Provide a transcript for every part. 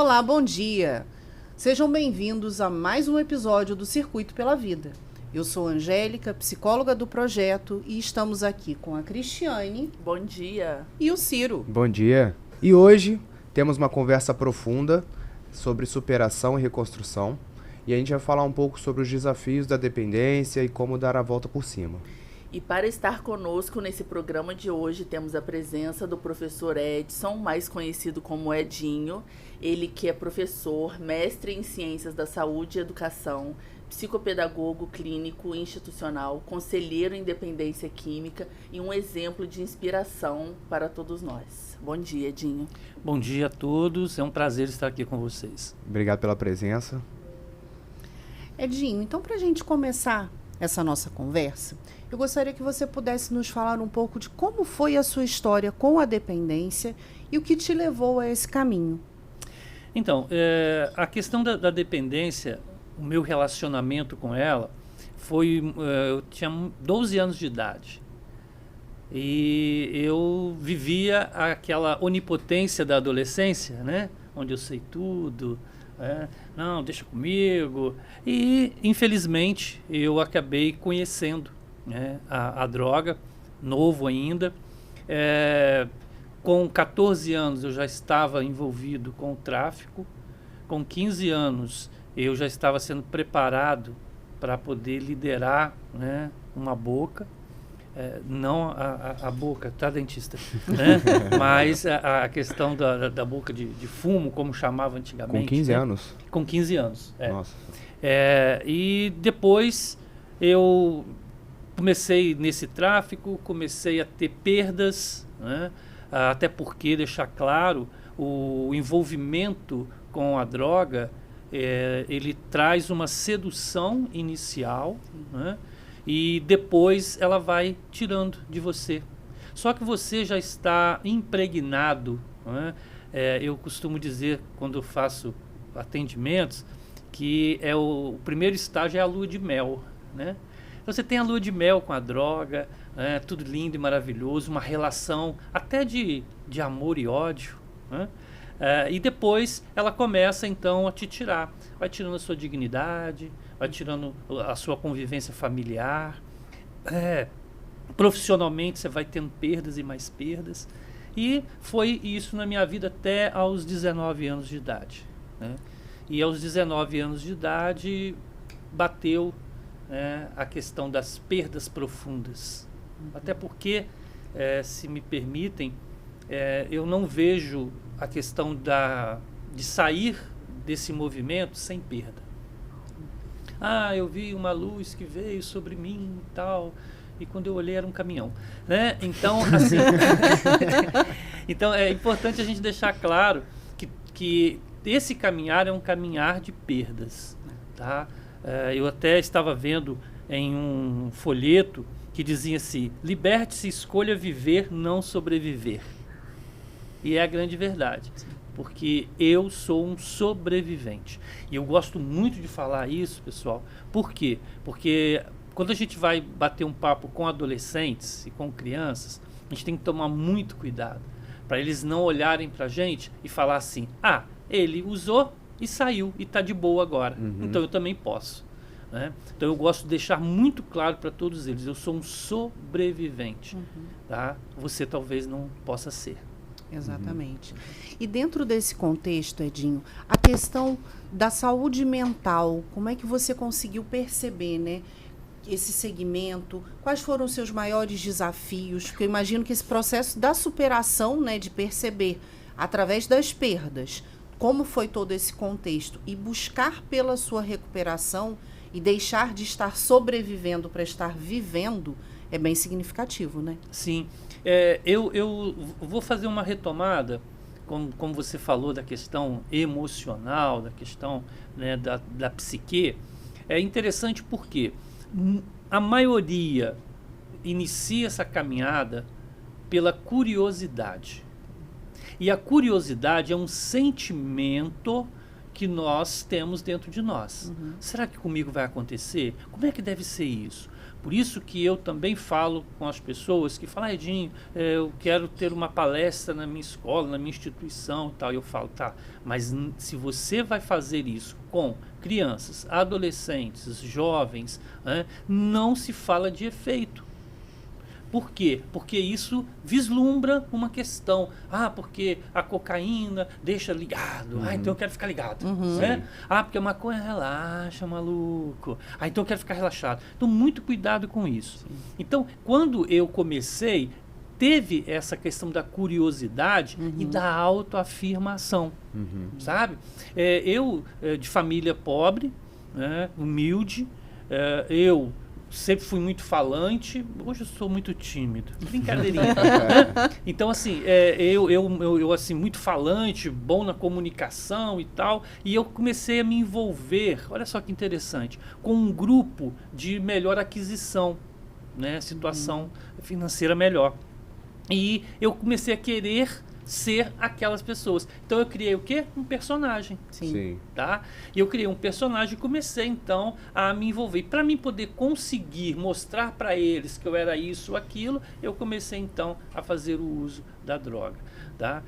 Olá, bom dia! Sejam bem-vindos a mais um episódio do Circuito pela Vida. Eu sou Angélica, psicóloga do projeto, e estamos aqui com a Cristiane. Bom dia! E o Ciro. Bom dia! E hoje temos uma conversa profunda sobre superação e reconstrução. E a gente vai falar um pouco sobre os desafios da dependência e como dar a volta por cima. E para estar conosco nesse programa de hoje, temos a presença do professor Edson, mais conhecido como Edinho. Ele que é professor, mestre em Ciências da Saúde e Educação, psicopedagogo clínico institucional, conselheiro em dependência química e um exemplo de inspiração para todos nós. Bom dia, Edinho. Bom dia a todos, é um prazer estar aqui com vocês. Obrigado pela presença. Edinho, então para a gente começar essa nossa conversa, eu gostaria que você pudesse nos falar um pouco de como foi a sua história com a dependência e o que te levou a esse caminho. Então, a questão da dependência, o meu relacionamento com ela, foi, eu tinha 12 anos de idade. E eu vivia aquela onipotência da adolescência, né? Onde eu sei tudo, não, deixa comigo. E, infelizmente, eu acabei conhecendo, né, a droga, novo ainda. Com 14 anos eu já estava envolvido com o tráfico. Com 15 anos eu já estava sendo preparado para poder liderar, né, uma boca. Não a boca, tá, dentista? Né? Mas a questão da boca de fumo, como chamava antigamente. Com 15 né? anos? Com 15 anos, Nossa. E depois eu comecei nesse tráfico, comecei a ter perdas, né? Até porque, deixar claro, o envolvimento com a droga, ele traz uma sedução inicial, né? E depois ela vai tirando de você. Só que você já está impregnado, né? Eu costumo dizer, quando eu faço atendimentos, que o primeiro estágio é a lua de mel, né? Então você tem a lua de mel com a droga, tudo lindo e maravilhoso, uma relação até de amor e ódio, né? E depois ela começa então a te tirar, vai tirando a sua dignidade, vai tirando a sua convivência familiar, profissionalmente você vai tendo perdas e mais perdas, e foi isso na minha vida até aos 19 anos de idade, né? E aos 19 anos de idade bateu, a questão das perdas profundas, até porque, se me permitem, eu não vejo a questão de sair desse movimento sem perda. Eu vi uma luz que veio sobre mim e tal, e quando eu olhei era um caminhão, né? Então, assim, então é importante a gente deixar claro que esse caminhar é um caminhar de perdas, tá? Eu até estava vendo em um folheto que dizia assim: liberte-se, escolha viver, não sobreviver. E é a grande verdade, porque eu sou um sobrevivente. E eu gosto muito de falar isso, pessoal. Por quê? Porque quando a gente vai bater um papo com adolescentes e com crianças, a gente tem que tomar muito cuidado para eles não olharem para a gente e falar assim: ele usou e saiu e está de boa agora, então eu também posso, né? Então eu gosto de deixar muito claro para todos eles: eu sou um sobrevivente, tá? Você talvez não possa ser. Exatamente. E dentro desse contexto, Edinho, a questão da saúde mental, como é que você conseguiu perceber, né, esse segmento? Quais foram os seus maiores desafios? Porque eu imagino que esse processo da superação, né, de perceber através das perdas, como foi todo esse contexto, e buscar pela sua recuperação e deixar de estar sobrevivendo para estar vivendo, é bem significativo, né? Sim. Eu vou fazer uma retomada, como você falou, da questão emocional, da questão, né, da psique. É interessante porque a maioria inicia essa caminhada pela curiosidade. E a curiosidade é um sentimento que nós temos dentro de nós. Será que comigo vai acontecer? Como é que deve ser isso? Por isso que eu também falo com as pessoas que falam, Edinho, eu quero ter uma palestra na minha escola, na minha instituição e tal. E eu falo, tá, mas se você vai fazer isso com crianças, adolescentes, jovens, não se fala de efeito. Por quê? Porque isso vislumbra uma questão. Porque a cocaína deixa ligado. Então eu quero ficar ligado. Né? Porque a maconha relaxa, maluco. Então eu quero ficar relaxado. Então, muito cuidado com isso. Então, quando eu comecei, teve essa questão da curiosidade e da autoafirmação. Sabe? Eu, de família pobre, humilde, eu sempre fui muito falante, hoje eu sou muito tímido. Brincadeirinha. Então, assim, eu assim, muito falante, bom na comunicação e tal, e eu comecei a me envolver, olha só que interessante, com um grupo de melhor aquisição, né, situação financeira melhor. E eu comecei a querer ser aquelas pessoas. Então eu criei o quê? Um personagem. Sim. Tá? E eu criei um personagem e comecei então a me envolver. Para mim poder conseguir mostrar para eles que eu era isso ou aquilo, eu comecei então a fazer o uso da droga. Tá?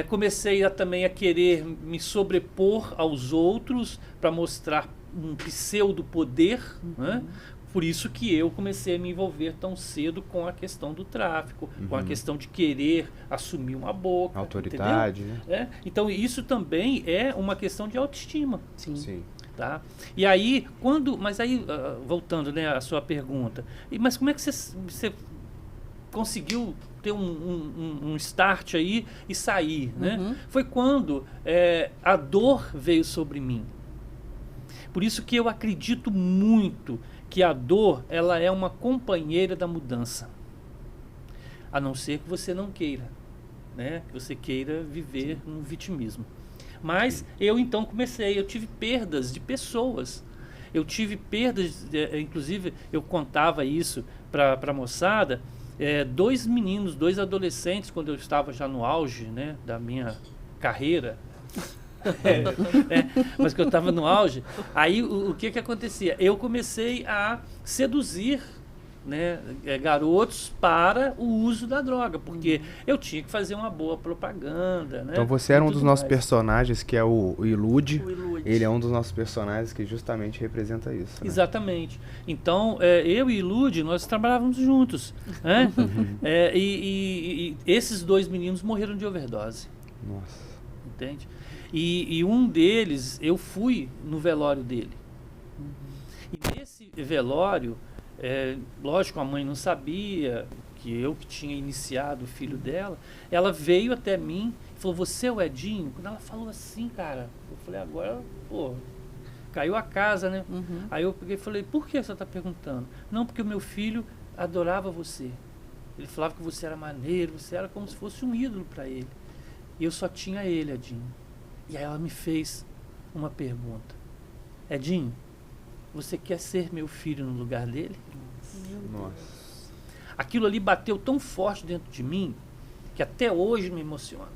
Comecei também a querer me sobrepor aos outros para mostrar um pseudo poder, né? Por isso que eu comecei a me envolver tão cedo com a questão do tráfico, com a questão de querer assumir uma boca. Autoridade, entendeu? né? Então isso também é uma questão de autoestima. Sim. Tá? E aí, voltando, né, à sua pergunta, mas como é que você conseguiu ter um start aí e sair? Né? Foi quando a dor veio sobre mim. Por isso que eu acredito muito que a dor, ela é uma companheira da mudança. A não ser que você não queira, né? Que você queira viver no vitimismo. Mas eu então eu tive perdas de pessoas. Eu tive perdas, inclusive eu contava isso para a moçada, 2 meninos, 2 adolescentes, quando eu estava já no auge, né, da minha carreira, mas que eu estava no auge, aí o que acontecia? Eu comecei a seduzir, né, garotos para o uso da droga, porque eu tinha que fazer uma boa propaganda. Né, então você era um dos nossos personagens, que é o Ilude. Ele é um dos nossos personagens que justamente representa isso. Né? Exatamente. Então, eu e Ilude, nós trabalhávamos juntos. Né? E esses 2 meninos morreram de overdose. Nossa. Entende? E um deles, eu fui no velório dele. E nesse velório, lógico, a mãe não sabia que eu que tinha iniciado o filho dela. Ela veio até mim e falou, você é o Edinho? Quando ela falou assim, cara, eu falei, agora, caiu a casa, né? Aí eu peguei e falei, por que você está perguntando? Não, porque o meu filho adorava você. Ele falava que você era maneiro, você era como se fosse um ídolo para ele. E eu só tinha ele, Edinho. E aí ela me fez uma pergunta. Edinho, você quer ser meu filho no lugar dele? Nossa. Aquilo ali bateu tão forte dentro de mim que até hoje me emociona.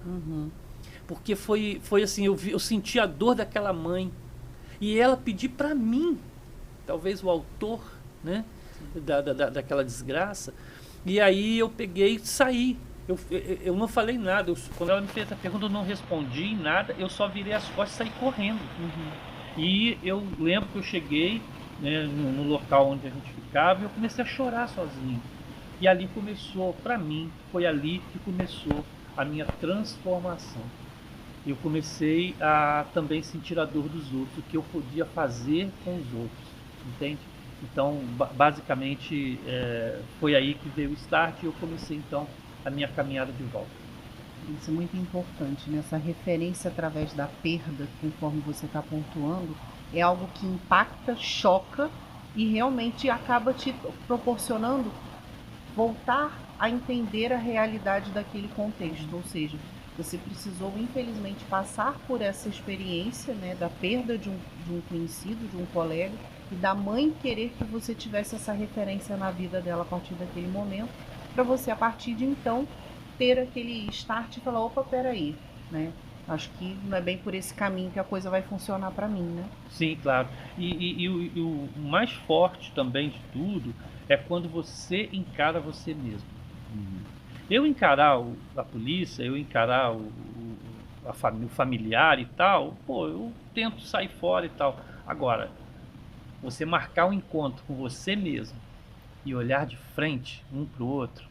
Porque foi assim, eu senti a dor daquela mãe. E ela pediu para mim, talvez o autor, né, daquela desgraça. E aí eu peguei e saí. Eu não falei nada. Quando ela me fez a pergunta, eu não respondi nada. Eu só virei as costas e saí correndo. E eu lembro que eu cheguei, né, no local onde a gente ficava e eu comecei a chorar sozinho. E ali começou, para mim, foi ali que começou a minha transformação. Eu comecei a também sentir a dor dos outros, o que eu podia fazer com os outros, entende? Então, basicamente, foi aí que veio o start e eu comecei, então, a minha caminhada de volta. Isso é muito importante, né? Essa referência através da perda, conforme você está pontuando, é algo que impacta, choca e realmente acaba te proporcionando voltar a entender a realidade daquele contexto. Ou seja, você precisou, infelizmente, passar por essa experiência, né, da perda de um conhecido, de um colega, e da mãe querer que você tivesse essa referência na vida dela a partir daquele momento, para você, a partir de então, ter aquele start e falar, opa, peraí, né? Acho que não é bem por esse caminho que a coisa vai funcionar para mim, né? Sim, claro. E o mais forte também de tudo é quando você encara você mesmo. Eu encarar a polícia, eu encarar o familiar e tal, pô, eu tento sair fora e tal. Agora, você marcar um encontro com você mesmo e olhar de frente um pro outro,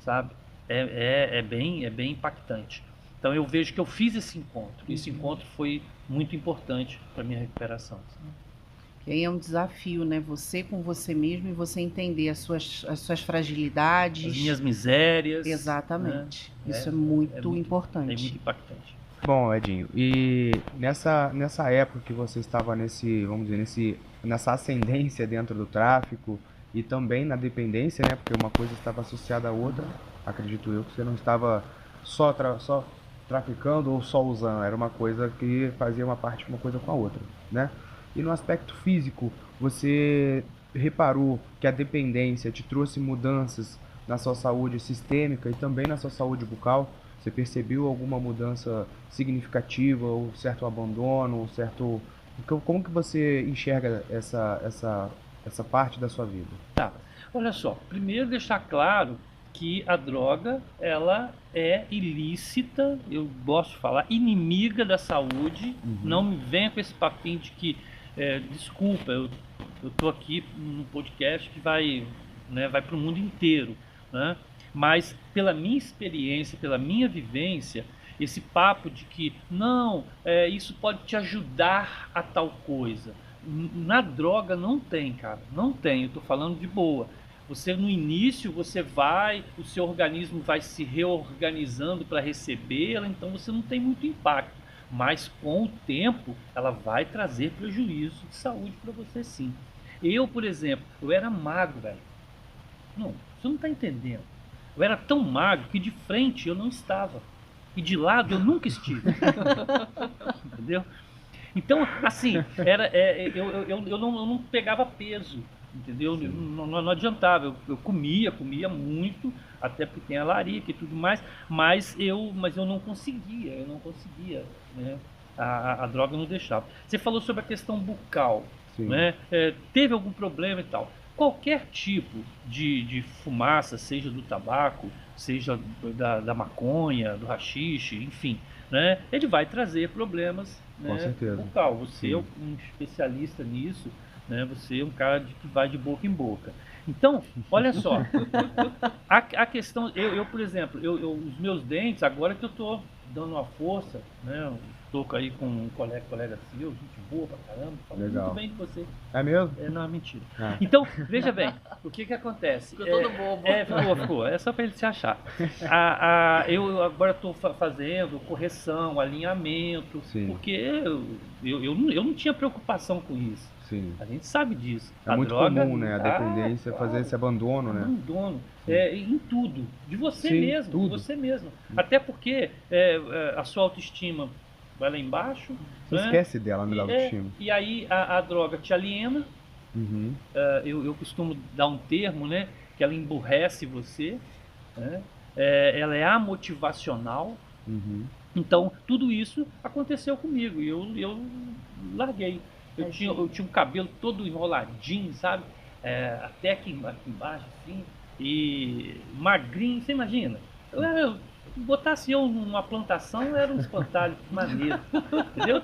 sabe? É bem impactante. Então eu vejo que eu fiz esse encontro. Esse encontro foi muito importante para minha recuperação. E aí é um desafio, né? Você com você mesmo e você entender as suas fragilidades. As minhas misérias. Exatamente. Né? Isso é muito importante. É muito impactante. Bom, Edinho, e nessa época que você estava vamos dizer, nessa ascendência dentro do tráfico e também na dependência, né? Porque uma coisa estava associada à outra, acredito eu, que você não estava só traficando ou só usando, era uma coisa que fazia uma parte uma coisa com a outra, né? E no aspecto físico, você reparou que a dependência te trouxe mudanças na sua saúde sistêmica e também na sua saúde bucal? Você percebeu alguma mudança significativa, ou certo abandono, ou certo... Como que você enxerga essa parte da sua vida? Tá, olha só, primeiro deixar claro que a droga, ela é ilícita, eu gosto de falar, inimiga da saúde. Não me venha com esse papinho de que, desculpa, eu tô aqui num podcast que vai para o mundo inteiro, né? Mas pela minha experiência, pela minha vivência, esse papo de que não, isso pode te ajudar a tal coisa. Na droga não tem, cara, não tem, eu tô falando de boa. Você no início, o seu organismo vai se reorganizando para recebê-la, então você não tem muito impacto. Mas com o tempo, ela vai trazer prejuízo de saúde para você sim. Eu, por exemplo, eu era magro, velho. Não, você não está entendendo. Eu era tão magro que de frente eu não estava. E de lado eu nunca estive. Entendeu? Então, assim, eu não pegava peso. Entendeu? Não adiantava. Eu comia muito, até porque tem a larica e tudo mais, mas eu não conseguia, né? A droga não deixava. Você falou sobre a questão bucal, né? Teve algum problema e tal. Qualquer tipo de fumaça, seja do tabaco, seja da maconha, do haxixe, enfim, né? Ele vai trazer problemas, né? Com certeza. Bucal. Você é um especialista nisso, né? Você é um cara que vai de boca em boca. Então, olha só, a questão, eu por exemplo, os meus dentes, agora que eu estou dando uma força, né? Estou aí com um colega seu, gente boa pra caramba, falando muito bem de você. É mesmo? Não, é mentira. Então, veja bem, o que acontece? Ficou todo bobo. Ficou. É só para ele se achar. Eu agora estou fazendo correção, alinhamento, porque eu não tinha preocupação com isso. Sim. A gente sabe disso. É muito comum, né? A dependência, fazer esse abandono, né? Abandono. Em tudo. De você mesmo. Tudo. De você mesmo. Até porque a sua autoestima vai lá embaixo. Você esquece dela, né? Da autoestima. E aí a droga te aliena. Eu costumo dar um termo, né? Que ela emburrece você. Né? Ela é amotivacional. Então, tudo isso aconteceu comigo. E eu larguei. Eu tinha um cabelo todo enroladinho, sabe? Até aqui embaixo, assim. E magrinho, você imagina? Botasse eu numa plantação, era um espantalho maneiro. Entendeu?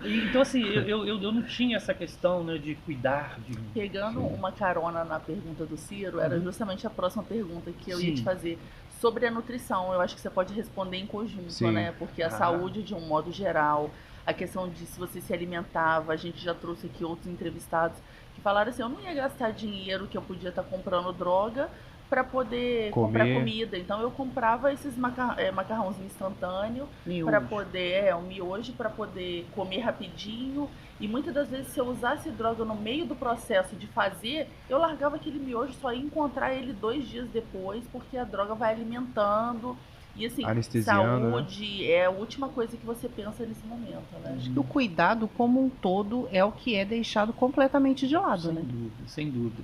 Então, assim, eu não tinha essa questão, né, de cuidar de mim. Pegando uma carona na pergunta do Ciro, era justamente a próxima pergunta que eu ia te fazer. Sobre a nutrição, eu acho que você pode responder em conjunto, né? Porque a saúde, de um modo geral, a questão de se você se alimentava, a gente já trouxe aqui outros entrevistados que falaram assim, eu não ia gastar dinheiro que eu podia estar comprando droga para poder comprar comida. Então eu comprava esses macarrãozinho instantâneo para poder, um miojo para poder comer rapidinho. E muitas das vezes, se eu usasse droga no meio do processo de fazer, eu largava aquele miojo, só ia encontrar ele 2 dias depois, porque a droga vai alimentando. E assim, saúde, né? É a última coisa que você pensa nesse momento, né? Acho que o cuidado como um todo é o que é deixado completamente de lado, né? Sem dúvida.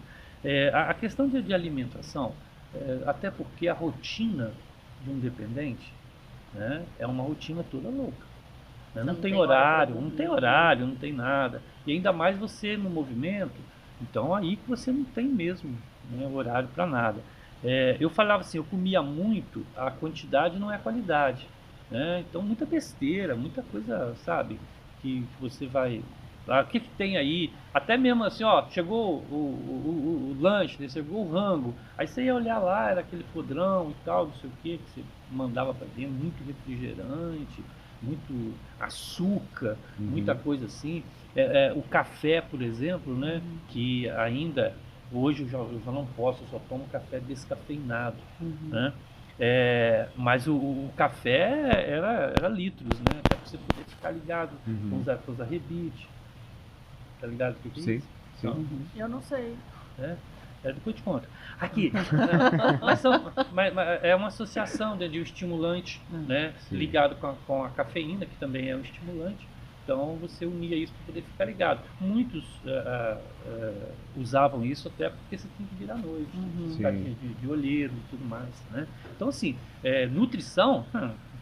A questão de alimentação, até porque a rotina de um dependente, né, é uma rotina toda louca. né? Não tem horário, não tem nada. E ainda mais você no movimento, então aí que você não tem mesmo, né, horário para nada. Eu falava assim, eu comia muito, a quantidade não é a qualidade, né? Então muita besteira, muita coisa, sabe, que você vai... O que tem aí? Até mesmo assim, ó, chegou o lanche, né? Chegou o rango. Aí você ia olhar lá, era aquele podrão e tal, não sei o que você mandava para dentro, muito refrigerante, muito açúcar, muita coisa assim. O café, por exemplo, né? Que ainda, hoje eu já não posso, eu só tomo café descafeinado, né? Mas o café era litros, né? Até para você poder ficar ligado com os arrebites. Tá ligado o que é Sim, isso? sim. Eu não sei. Depois eu te conto. Aqui, mas é uma associação de um estimulante, né, ligado com a cafeína, que também é um estimulante. Então você unia isso para poder ficar ligado. Muitos usavam isso até porque você tem que vir à noite, ficar de olheiro e tudo mais, né? Então assim, nutrição,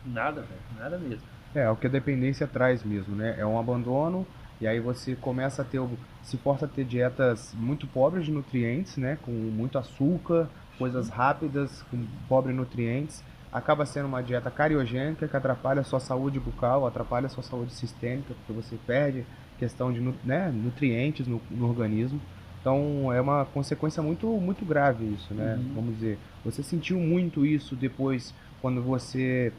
nada, velho, nada mesmo. É o que a dependência traz mesmo, né? É um abandono. E aí você começa a ter, se força a ter dietas muito pobres de nutrientes, né? Com muito açúcar, coisas rápidas, com pobre em nutrientes. Acaba sendo uma dieta cariogênica que atrapalha a sua saúde bucal, atrapalha a sua saúde sistêmica, porque você perde questão de nutrientes no organismo. Então é uma consequência muito, muito grave isso, né? Vamos dizer, você sentiu muito isso depois, quando você,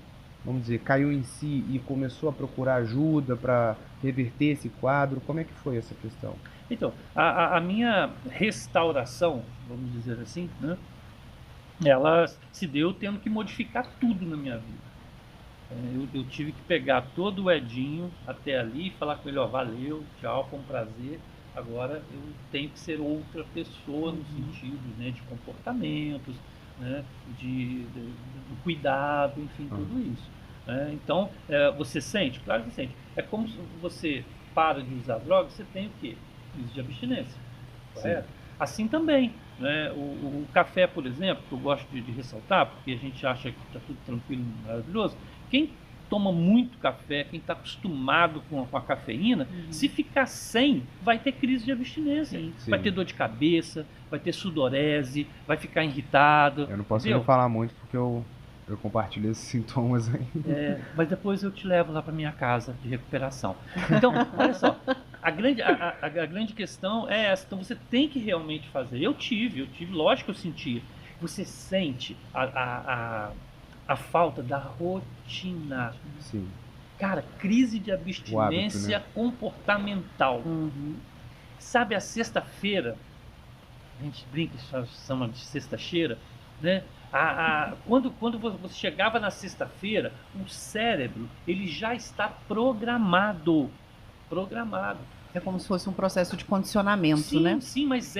vamos dizer, caiu em si e começou a procurar ajuda para reverter esse quadro? Como é que foi essa questão? Então, a minha restauração, vamos dizer assim, né, ela se deu tendo que modificar tudo na minha vida. Eu tive que pegar todo o Edinho até ali e falar com ele, ó, valeu, tchau, foi um prazer. Agora eu tenho que ser outra pessoa no sentido, né, de comportamentos, né, do cuidado, enfim, tudo isso. Então, você sente? Claro que sente. É como se você para de usar droga, você tem o quê? Crise de abstinência. Correto? Assim também. Né? O café, por exemplo, que eu gosto de ressaltar, porque a gente acha que está tudo tranquilo, maravilhoso. Quem toma muito café, quem está acostumado com a cafeína, se ficar sem, vai ter crise de abstinência. Vai ter dor de cabeça, vai ter sudorese, vai ficar irritado. Eu não posso nem falar muito porque eu compartilho esses sintomas aí. Mas depois eu te levo lá para minha casa de recuperação. Então, olha só, a grande questão é essa. Então você tem que realmente fazer. Eu tive, lógico que eu senti. Você sente a falta da rotina. Sim. Cara, crise de abstinência hábito, né? comportamental. Sabe a sexta-feira? A gente brinca, chama de sexta-feira, né? Quando você chegava na sexta-feira, o cérebro ele já está programado. É como se fosse um processo de condicionamento, sim, né? Sim, mas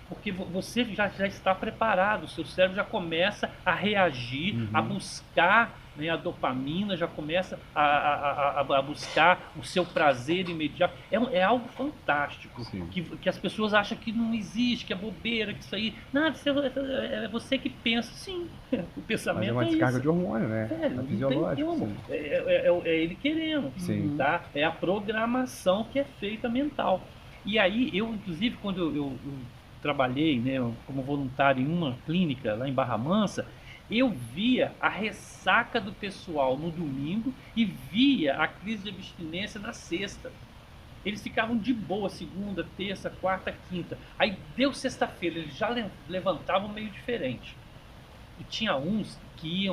porque você já está preparado, o seu cérebro já começa a reagir, a buscar, né, a dopamina, já começa a buscar o seu prazer imediato. É algo fantástico, que as pessoas acham que não existe, que é bobeira, que isso aí... Nada, é você que pensa. Sim, o pensamento é isso. Mas é uma descarga de hormônio, né? Velho, É fisiológico. Não tem como. É ele querendo. Sim. Tá? É a programação que é feita mental. E aí, eu, inclusive, quando eu trabalhei, né, como voluntário em uma clínica lá em Barra Mansa, eu via a ressaca do pessoal no domingo e via a crise de abstinência na sexta. Eles ficavam de boa segunda, terça, quarta, quinta. Aí deu sexta-feira, eles já levantavam meio diferente. E tinha uns que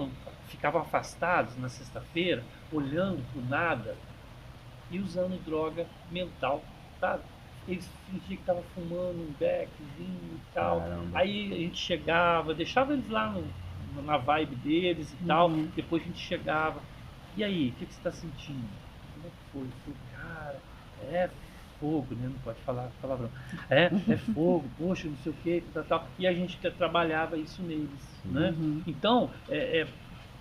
ficavam afastados na sexta-feira, olhando pro nada e usando droga mental, sabe? Eles fingiam que estavam fumando um beckzinho e tal. Caramba. Aí a gente chegava, deixava eles lá na vibe deles e tal. Depois a gente chegava. E aí, o que você está sentindo? Como é que foi? Eu falei, cara, é fogo, né? Não pode falar palavrão. É fogo, poxa, não sei o que, tal. E a gente trabalhava isso neles, né? Então,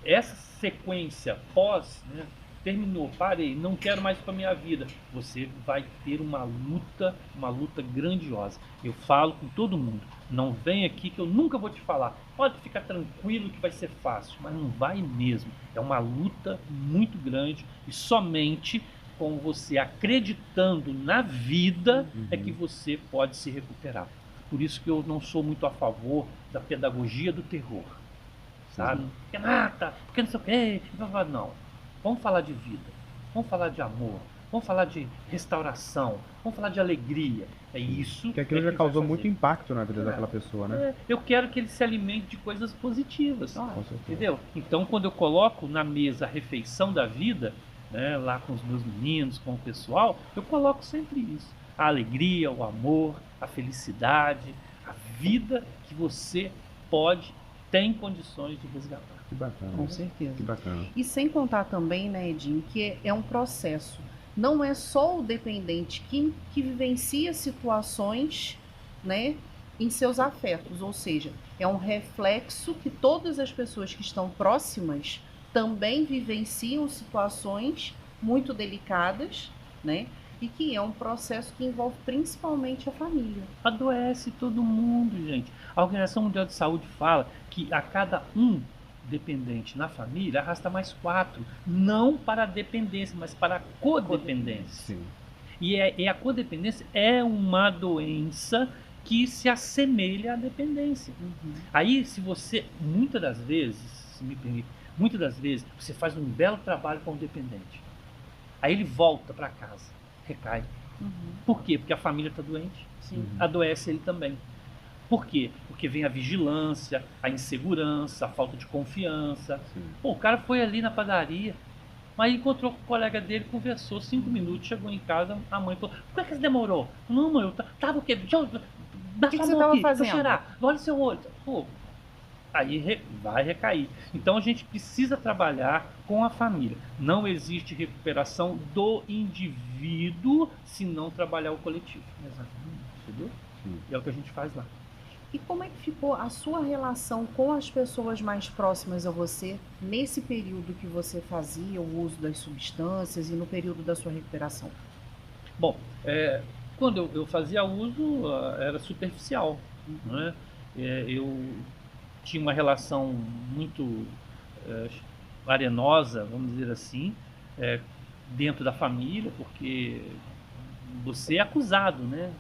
essa sequência pós, né, terminou, parei, não quero mais para minha vida, você vai ter uma luta grandiosa. Eu falo com todo mundo, não vem aqui que eu nunca vou te falar, pode ficar tranquilo que vai ser fácil, mas não vai mesmo. É uma luta muito grande e somente com você acreditando na vida é que você pode se recuperar. Por isso que eu não sou muito a favor da pedagogia do terror, sabe? Porque mata, porque não sei o quê. Não. Vamos falar de vida, vamos falar de amor, vamos falar de restauração, vamos falar de alegria. É isso. Porque aquilo já causou muito impacto na vida daquela pessoa, né? Eu quero que ele se alimente de coisas positivas, Com certeza. entendeu? Então, quando eu coloco na mesa a refeição da vida, né, lá com os meus meninos, com o pessoal, eu coloco sempre isso. A alegria, o amor, a felicidade, a vida que você tem condições de resgatar. Que bacana. Com certeza. Que bacana. E sem contar também, né, Edinho, que é um processo. Não é só o dependente que vivencia situações, né, em seus afetos, ou seja, é um reflexo que todas as pessoas que estão próximas também vivenciam situações muito delicadas, né, e que é um processo que envolve principalmente a família. Adoece todo mundo, gente. A Organização Mundial de Saúde fala que a cada um dependente na família arrasta mais 4, não para a dependência, mas para a codependência. Sim. E a codependência é uma doença que se assemelha à dependência. Aí, se você, muitas das vezes, se me permite, muitas das vezes você faz um belo trabalho com o dependente. Aí ele volta para casa, recai. Por quê? Porque a família está doente. Adoece ele também. Por quê? Porque vem a vigilância, a insegurança, a falta de confiança. Pô, o cara foi ali na padaria, mas encontrou com o colega dele, conversou 5 minutos, chegou em casa, a mãe falou, por que você demorou? Não, mãe, eu tava o quê? Dá O que sua você mão tava aqui, fazendo? deixa eu cheirar, olha seu olho. Pô, aí vai recair. Então a gente precisa trabalhar com a família. Não existe recuperação do indivíduo se não trabalhar o coletivo. Exatamente. Entendeu? Sim. E é o que a gente faz lá. E como é que ficou a sua relação com as pessoas mais próximas a você nesse período que você fazia o uso das substâncias e no período da sua recuperação? Bom, quando eu fazia uso, era superficial, né? Eu tinha uma relação muito arenosa, vamos dizer assim, dentro da família, porque você é acusado, né?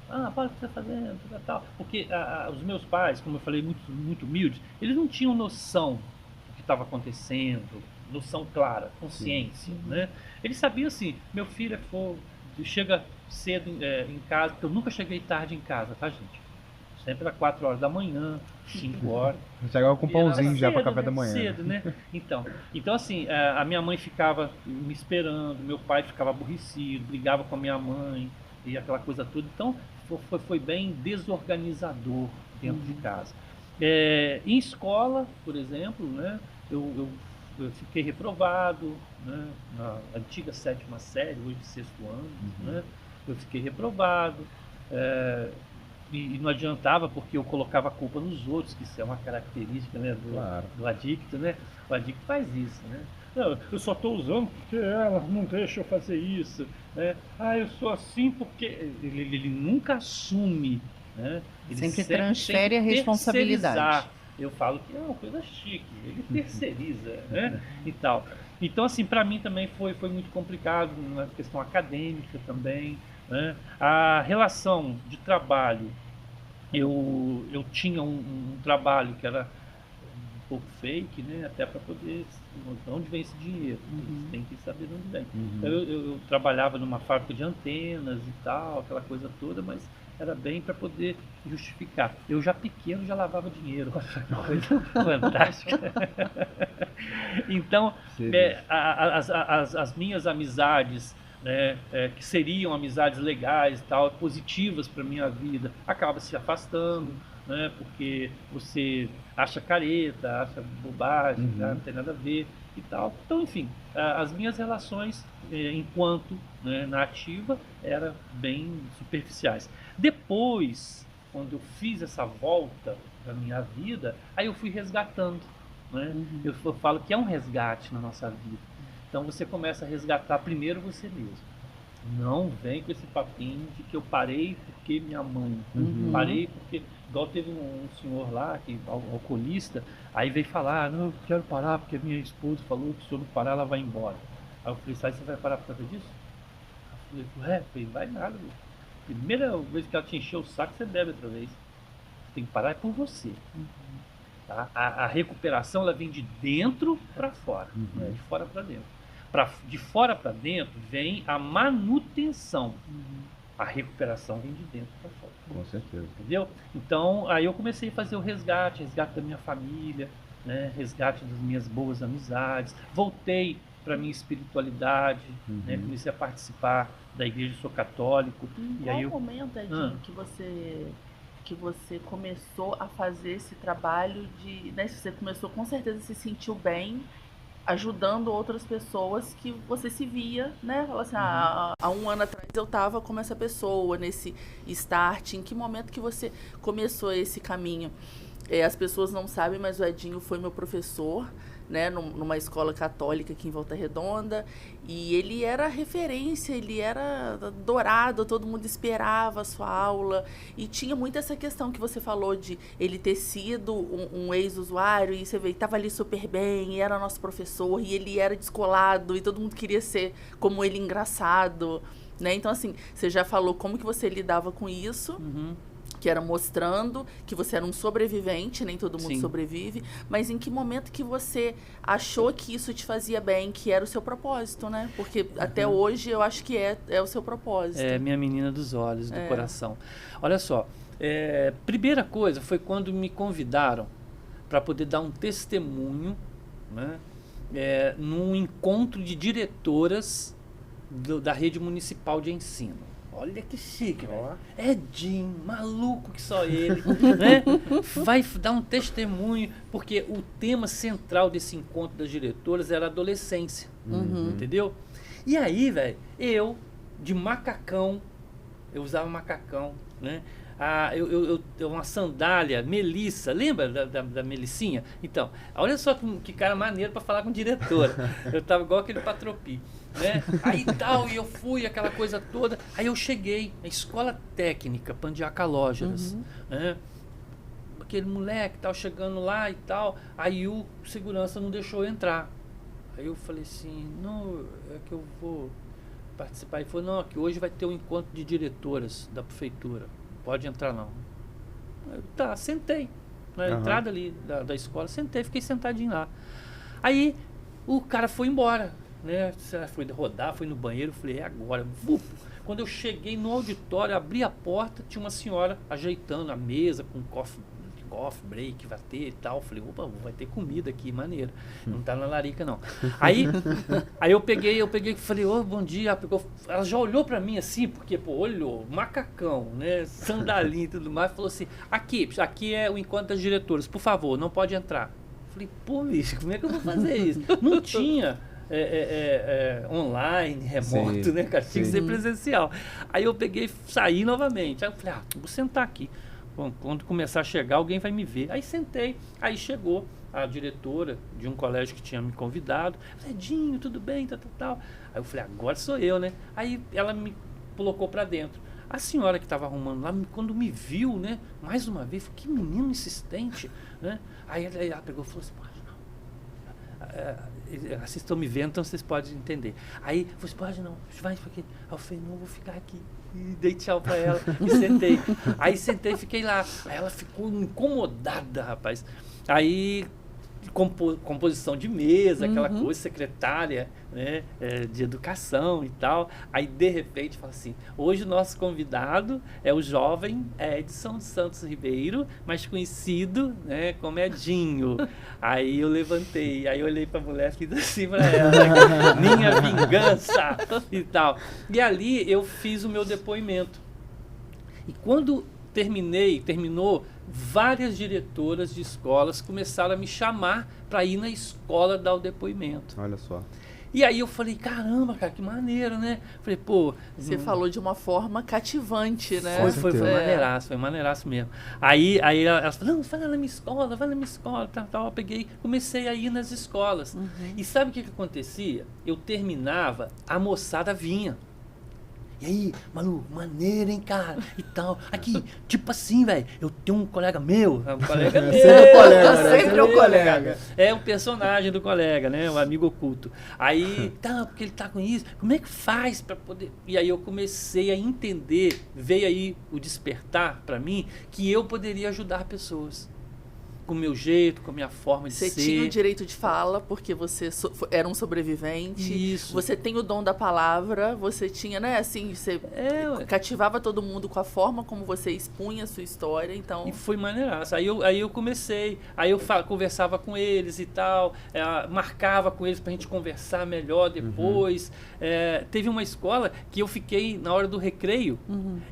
Ah, para o que você está fazendo, tal. Porque os meus pais, como eu falei, muito humildes, eles não tinham noção do que estava acontecendo, noção clara, consciência, né? Eles sabiam assim, meu filho é fogo, chega cedo em casa, porque eu nunca cheguei tarde em casa, tá, gente? Sempre às 4 horas da manhã, 5 horas. Chegava com pãozinho já para café da manhã. Cedo, né? Então assim, a minha mãe ficava me esperando, meu pai ficava aborrecido, brigava com a minha mãe e aquela coisa toda. Então foi bem desorganizador dentro de casa. Em escola, por exemplo, né, eu fiquei reprovado, né, na antiga 7ª série, hoje 6º ano, né, eu fiquei reprovado. E não adiantava porque eu colocava a culpa nos outros, que isso é uma característica, né, do adicto, né? O adicto faz isso, né? Não, eu só estou usando porque ela não deixa eu fazer isso, né? Ah, eu sou assim porque ele nunca assume, né? Ele sempre transfere a responsabilidade. Terceirizar. Eu falo que é uma coisa chique, ele terceiriza, né? E tal. Então, assim, para mim também foi muito complicado na questão acadêmica também, né? A relação de trabalho, eu tinha um trabalho que era um pouco fake, né? Até para poder, de onde vem esse dinheiro, tem que saber de onde vem. Então, eu trabalhava numa fábrica de antenas e tal, aquela coisa toda, mas era bem para poder justificar. Eu já pequeno já lavava dinheiro, coisa fantástica. Então, as minhas amizades, né, que seriam amizades legais, tal, positivas para minha vida, acaba se afastando, né, porque você acha careta, acha bobagem, né, não tem nada a ver e tal. Então, enfim, as minhas relações enquanto, né, na ativa eram bem superficiais. Depois, quando eu fiz essa volta da minha vida, aí eu fui resgatando, né? Eu falo que é um resgate na nossa vida. Então você começa a resgatar primeiro você mesmo. Não vem com esse papinho de que eu parei porque minha mãe, parei porque, igual teve um senhor lá, que alcoolista, aí veio falar, não, eu quero parar porque minha esposa falou que se eu não parar ela vai embora. Aí eu falei, sabe, você vai parar por causa disso? Eu falei, vai nada, meu. Primeira vez que ela te encheu o saco, você bebe outra vez. Você tem que parar é por você. Tá? A recuperação ela vem de dentro para fora, né? De fora para dentro. De fora para dentro vem a manutenção. A recuperação vem de dentro para fora. Com certeza. Entendeu? Então, aí eu comecei a fazer o resgate da minha família, né? Resgate das minhas boas amizades. Voltei para minha espiritualidade, né? Comecei a participar da igreja, sou católico. Em qual momento, Edinho, que você começou a fazer esse trabalho de, né, você começou com certeza se sentiu bem ajudando outras pessoas que você se via, né? Fala assim, há um ano atrás eu estava como essa pessoa, nesse start. Em que momento que você começou esse caminho? As pessoas não sabem, mas o Edinho foi meu professor, né, numa escola católica aqui em Volta Redonda, e ele era referência, ele era adorado, todo mundo esperava a sua aula, e tinha muito essa questão que você falou de ele ter sido um ex-usuário, e você vê, estava ali super bem, e era nosso professor, e ele era descolado, e todo mundo queria ser como ele, engraçado, né? Então, assim, você já falou como que você lidava com isso, que era mostrando que você era um sobrevivente, nem todo mundo sobrevive, mas em que momento que você achou que isso te fazia bem, que era o seu propósito, né? Porque até hoje eu acho que é o seu propósito. É minha menina dos olhos, do coração. Olha só, primeira coisa foi quando me convidaram para poder dar um testemunho, né? Num encontro de diretoras da rede municipal de ensino. Olha que chique, velho. Edinho, maluco que só ele, né? Vai dar um testemunho, porque o tema central desse encontro das diretoras era a adolescência, entendeu? E aí, velho, eu, de macacão, eu usava macacão, né? Uma sandália, Melissa, lembra da Melissinha? Então, olha só que cara maneiro para falar com diretora. Eu tava igual aquele Patropi, né? Aí tal, e eu fui, aquela coisa toda. Aí eu cheguei na escola técnica, Pandiacalógeras, né? Aquele moleque tal, chegando lá e tal. Aí o segurança não deixou eu entrar. Aí eu falei assim, não, é que eu vou participar. Ele falou, não, que hoje vai ter um encontro de diretoras da prefeitura. Pode entrar não. Tá, sentei. Na entrada ali da escola, sentei, fiquei sentadinho lá. Aí o cara foi embora, né? Foi rodar, foi no banheiro, falei, é agora. Quando eu cheguei no auditório, abri a porta, tinha uma senhora ajeitando a mesa com coffee break, vai ter e tal. Falei, opa, vai ter comida aqui, maneiro. Não tá na larica, não. Aí eu peguei e falei, bom dia. Ela já olhou pra mim assim, porque, olhou, macacão, né, sandalinha e tudo mais. Falou assim, aqui é o encontro das diretoras, por favor, não pode entrar. Falei, bicho, como é que eu vou fazer isso? Não tinha online, remoto, né, cara? Tinha que ser presencial. Aí eu peguei, saí novamente. Aí eu falei, vou sentar aqui. Bom, quando começar a chegar, alguém vai me ver. Aí sentei, aí chegou a diretora de um colégio que tinha me convidado. Edinho, tudo bem, tal. Aí eu falei, agora sou eu, né? Aí ela me colocou pra dentro. A senhora que estava arrumando lá, quando me viu, né? Mais uma vez, falei, que menino insistente, né? Aí ela pegou e falou assim, vocês estão me vendo, então vocês podem entender. Aí, você pode não, vai aqui. Aí eu falei, não, vou ficar aqui. E dei tchau pra ela e sentei. Aí sentei e fiquei lá. Aí ela ficou incomodada, rapaz. Aí, composição de mesa, aquela coisa, secretária, né, de educação e tal. Aí, de repente, fala assim, hoje o nosso convidado é o jovem Edson Santos Ribeiro, mais conhecido, né, como Edinho. Aí eu levantei, aí eu olhei pra mulher e fiz assim pra ela, minha vingança e tal. E ali eu fiz o meu depoimento. E quando terminou, várias diretoras de escolas começaram a me chamar para ir na escola dar o depoimento. Olha só. E aí eu falei, caramba, cara, que maneiro, né? Falei, pô... Você falou de uma forma cativante, né? Foi maneiraço mesmo. Aí ela falou, não, vai na minha escola, tal. Eu peguei, comecei a ir nas escolas. E sabe o que acontecia? Eu terminava, a moçada vinha. E aí, Malu, maneiro, hein, cara? E tal. Aqui, tipo assim, velho, eu tenho um colega meu. Um colega meu. Sempre o colega. É um personagem do colega, né? Um amigo oculto. Aí, tá, porque ele tá com isso. Como é que faz pra poder... E aí eu comecei a entender, veio aí o despertar pra mim, que eu poderia ajudar pessoas. Com o meu jeito, com a minha forma de ser. Você tinha o direito de fala, porque você era um sobrevivente. Isso. Você tem o dom da palavra, você tinha, né, assim, você cativava todo mundo com a forma como você expunha a sua história, então... E foi maneiraço. Aí eu comecei, conversava com eles e tal, marcava com eles pra gente conversar melhor depois. Teve uma escola que eu fiquei, na hora do recreio,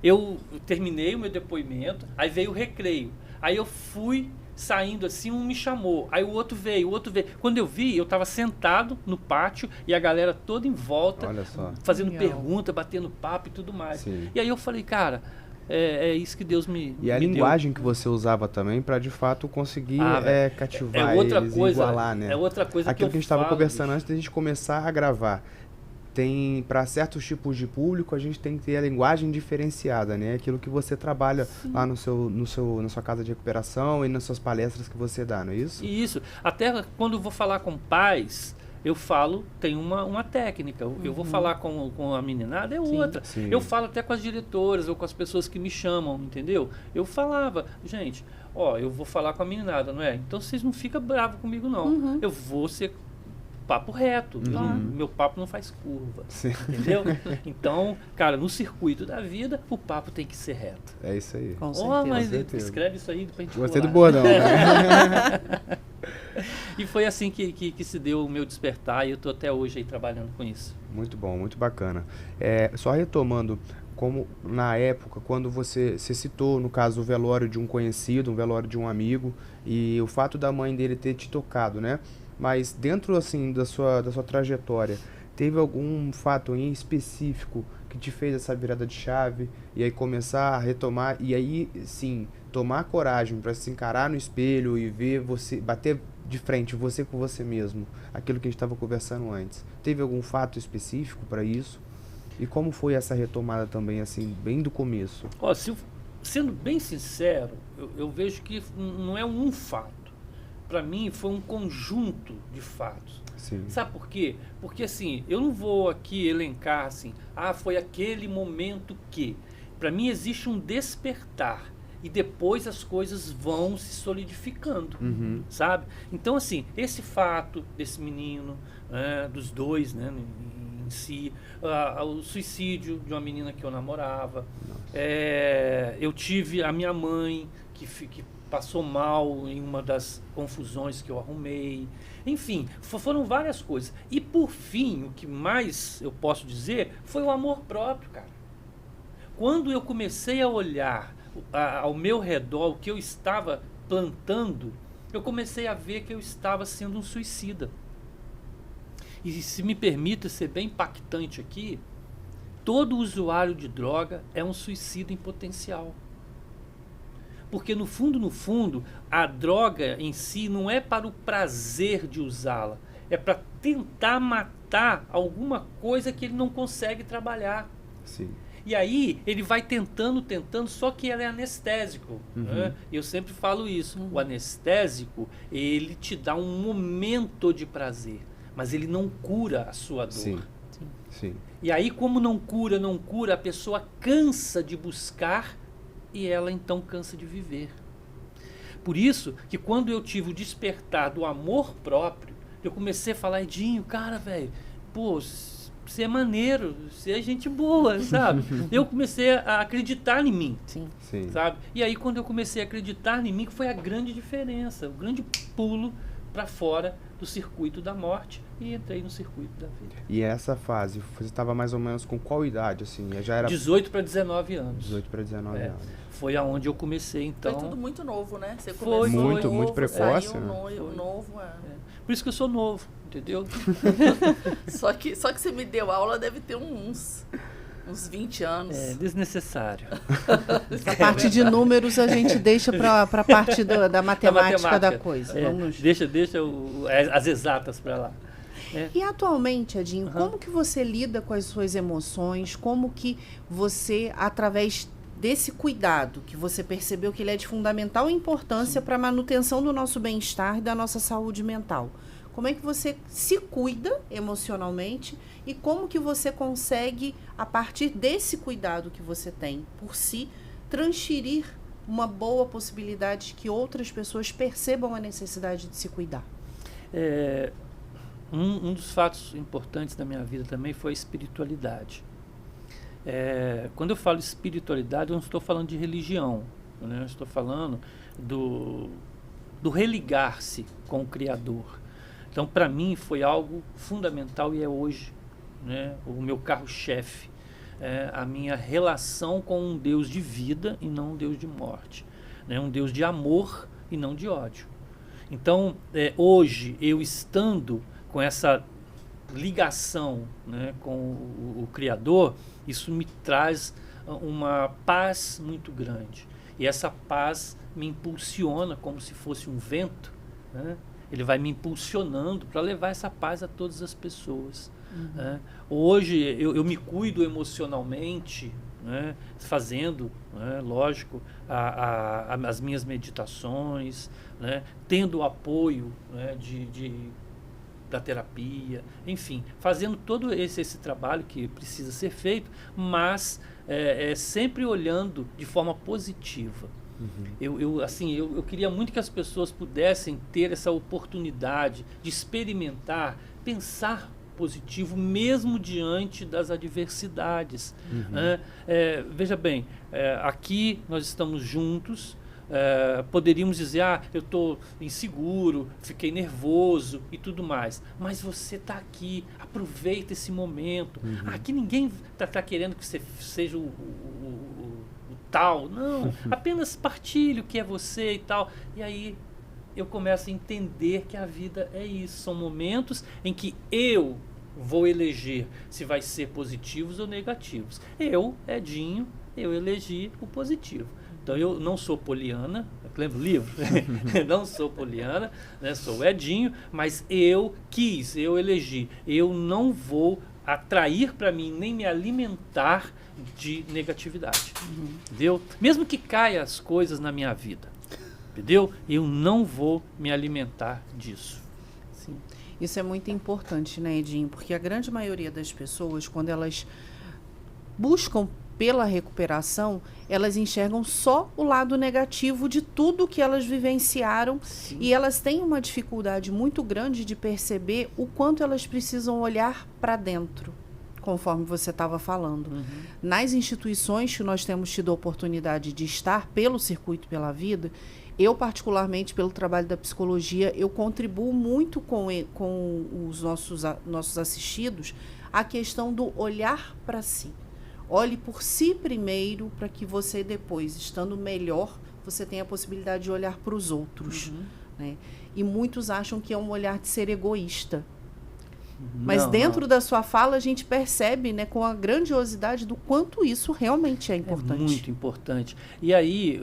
eu terminei o meu depoimento, aí veio o recreio. Aí eu fui... saindo assim, um me chamou, aí o outro veio. Quando eu vi, eu estava sentado no pátio e a galera toda em volta, fazendo pergunta, batendo papo e tudo mais. Sim. E aí eu falei, cara, é isso que Deus me E a me linguagem deu. que você usava também para de fato conseguir cativar outra eles coisa, e igualar, né? É outra coisa Aquilo que a gente estava falo, conversando bicho. antes da gente começar a gravar. Tem, para certos tipos de público, a gente tem que ter a linguagem diferenciada, né? Aquilo que você trabalha lá na sua casa de recuperação e nas suas palestras que você dá, não é isso? Isso. Até quando eu vou falar com pais, eu falo, tem uma técnica. Eu vou falar com a meninada, é outra. Sim. Eu falo até com as diretoras ou com as pessoas que me chamam, entendeu? Eu falava, gente, eu vou falar com a meninada, não é? Então vocês não ficam bravos comigo, não. Eu vou ser papo reto. Meu papo não faz curva. Sim. Entendeu? Então, cara, no circuito da vida, o papo tem que ser reto. É isso aí. Com certeza. Mas certeza. escreve isso aí pra gente Gostei do pular. bordão, né? E foi assim que se deu o meu despertar e eu tô até hoje aí trabalhando com isso. Muito bom, muito bacana. Só retomando, como na época, quando você citou, no caso, o velório de um conhecido, um velório de um amigo, e o fato da mãe dele ter te tocado, né? Mas dentro, assim, da sua trajetória, teve algum fato em específico que te fez essa virada de chave e aí começar a retomar e aí, sim, tomar coragem para se encarar no espelho e ver você, bater de frente você com você mesmo, aquilo que a gente estava conversando antes? Teve algum fato específico para isso? E como foi essa retomada também, assim, bem do começo? Sendo bem sincero, eu vejo que não é um fato. Para mim foi um conjunto de fatos. Sim. Sabe por quê? Porque assim, eu não vou aqui elencar assim, foi aquele momento que. Para mim existe um despertar e depois as coisas vão se solidificando, sabe? Então assim, esse fato desse menino, dos dois, né, em si, o suicídio de uma menina que eu namorava, eu tive a minha mãe que passou mal em uma das confusões que eu arrumei. Enfim, foram várias coisas. E por fim, o que mais eu posso dizer foi o amor próprio, cara. Quando eu comecei a olhar ao meu redor, o que eu estava plantando, eu comecei a ver que eu estava sendo um suicida. E se me permite ser bem impactante aqui, todo usuário de droga é um suicida em potencial. Porque no fundo, a droga em si não é para o prazer de usá-la, é para tentar matar alguma coisa que ele não consegue trabalhar. Sim. E aí ele vai tentando, só que ela é anestésico. Né? Eu sempre falo isso. O anestésico, ele te dá um momento de prazer, mas ele não cura a sua dor. Sim. E aí, como não cura, a pessoa cansa de buscar e ela então cansa de viver. Por isso que quando eu tive o despertar do amor próprio, eu comecei a falar, Edinho, cara, velho, pô, você é maneiro, você é gente boa, sabe? Eu comecei a acreditar em mim, Sim. sabe? E aí quando eu comecei a acreditar em mim, que foi a grande diferença, o grande pulo para fora do circuito da morte e entrei no circuito da vida. E essa fase, você estava mais ou menos com qual idade, assim? Já era 18 para 19 anos. 18 para 19 anos. Foi aonde eu comecei, então. Foi tudo muito novo, né? Você Foi muito, novo, muito precoce, saiu né? novo. Por isso que eu sou novo, entendeu? Só que você me deu aula, deve ter uns 20 anos. É desnecessário. A parte de números a gente deixa para a parte da matemática da coisa. Vamos... Deixa as exatas para lá. E atualmente, Edinho, como que você lida com as suas emoções? Como que você, através desse cuidado, que você percebeu que ele é de fundamental importância para a manutenção do nosso bem-estar e da nossa saúde mental, como é que você se cuida emocionalmente e como que você consegue, a partir desse cuidado que você tem por si, transferir uma boa possibilidade de que outras pessoas percebam a necessidade de se cuidar? Um dos fatos importantes da minha vida também foi a espiritualidade. Quando eu falo espiritualidade, eu não estou falando de religião, né? Eu estou falando do religar-se com o Criador. Então, para mim, foi algo fundamental e é hoje, né, o meu carro-chefe, a minha relação com um Deus de vida e não um Deus de morte, né, um Deus de amor e não de ódio. Então, hoje, eu estando com essa ligação, né, com o Criador, isso me traz uma paz muito grande. E essa paz me impulsiona como se fosse um vento, né? Ele vai me impulsionando para levar essa paz a todas as pessoas. Né? Hoje eu me cuido emocionalmente, né? Fazendo, né, lógico, as minhas meditações, né? Tendo o apoio, né, da terapia, enfim, fazendo todo esse trabalho que precisa ser feito, mas sempre olhando de forma positiva. Eu queria muito que as pessoas pudessem ter essa oportunidade de experimentar, pensar positivo mesmo diante das adversidades. Veja bem, aqui nós estamos juntos. Poderíamos dizer, eu estou inseguro, fiquei nervoso e tudo mais, mas você está aqui, aproveita esse momento. Aqui ninguém está querendo que você seja o tal, não, apenas partilhe o que é você e tal, e aí eu começo a entender que a vida é isso, são momentos em que eu vou eleger se vai ser positivos ou negativos. Edinho, eu elegi o positivo. Então eu não sou poliana, lembra o livro? Não sou poliana, né? Sou Edinho, mas eu elegi. Eu não vou atrair para mim nem me alimentar de negatividade, entendeu? Mesmo que caia as coisas na minha vida, entendeu? Eu não vou me alimentar disso. Sim. Isso é muito importante, né, Edinho? Porque a grande maioria das pessoas, quando elas buscam pela recuperação, elas enxergam só o lado negativo de tudo que elas vivenciaram. Sim. E elas têm uma dificuldade muito grande de perceber o quanto elas precisam olhar para dentro, conforme você estava falando. Nas instituições que nós temos tido a oportunidade de estar pelo Circuito pela Vida, eu particularmente, pelo trabalho da psicologia, eu contribuo muito com os nossos assistidos a questão do olhar para si. Olhe por si primeiro, para que você depois, estando melhor, você tenha a possibilidade de olhar para os outros. Né? E muitos acham que é um olhar de ser egoísta. Mas dentro da sua fala a gente percebe, né, com a grandiosidade do quanto isso realmente é importante. É muito importante. E aí,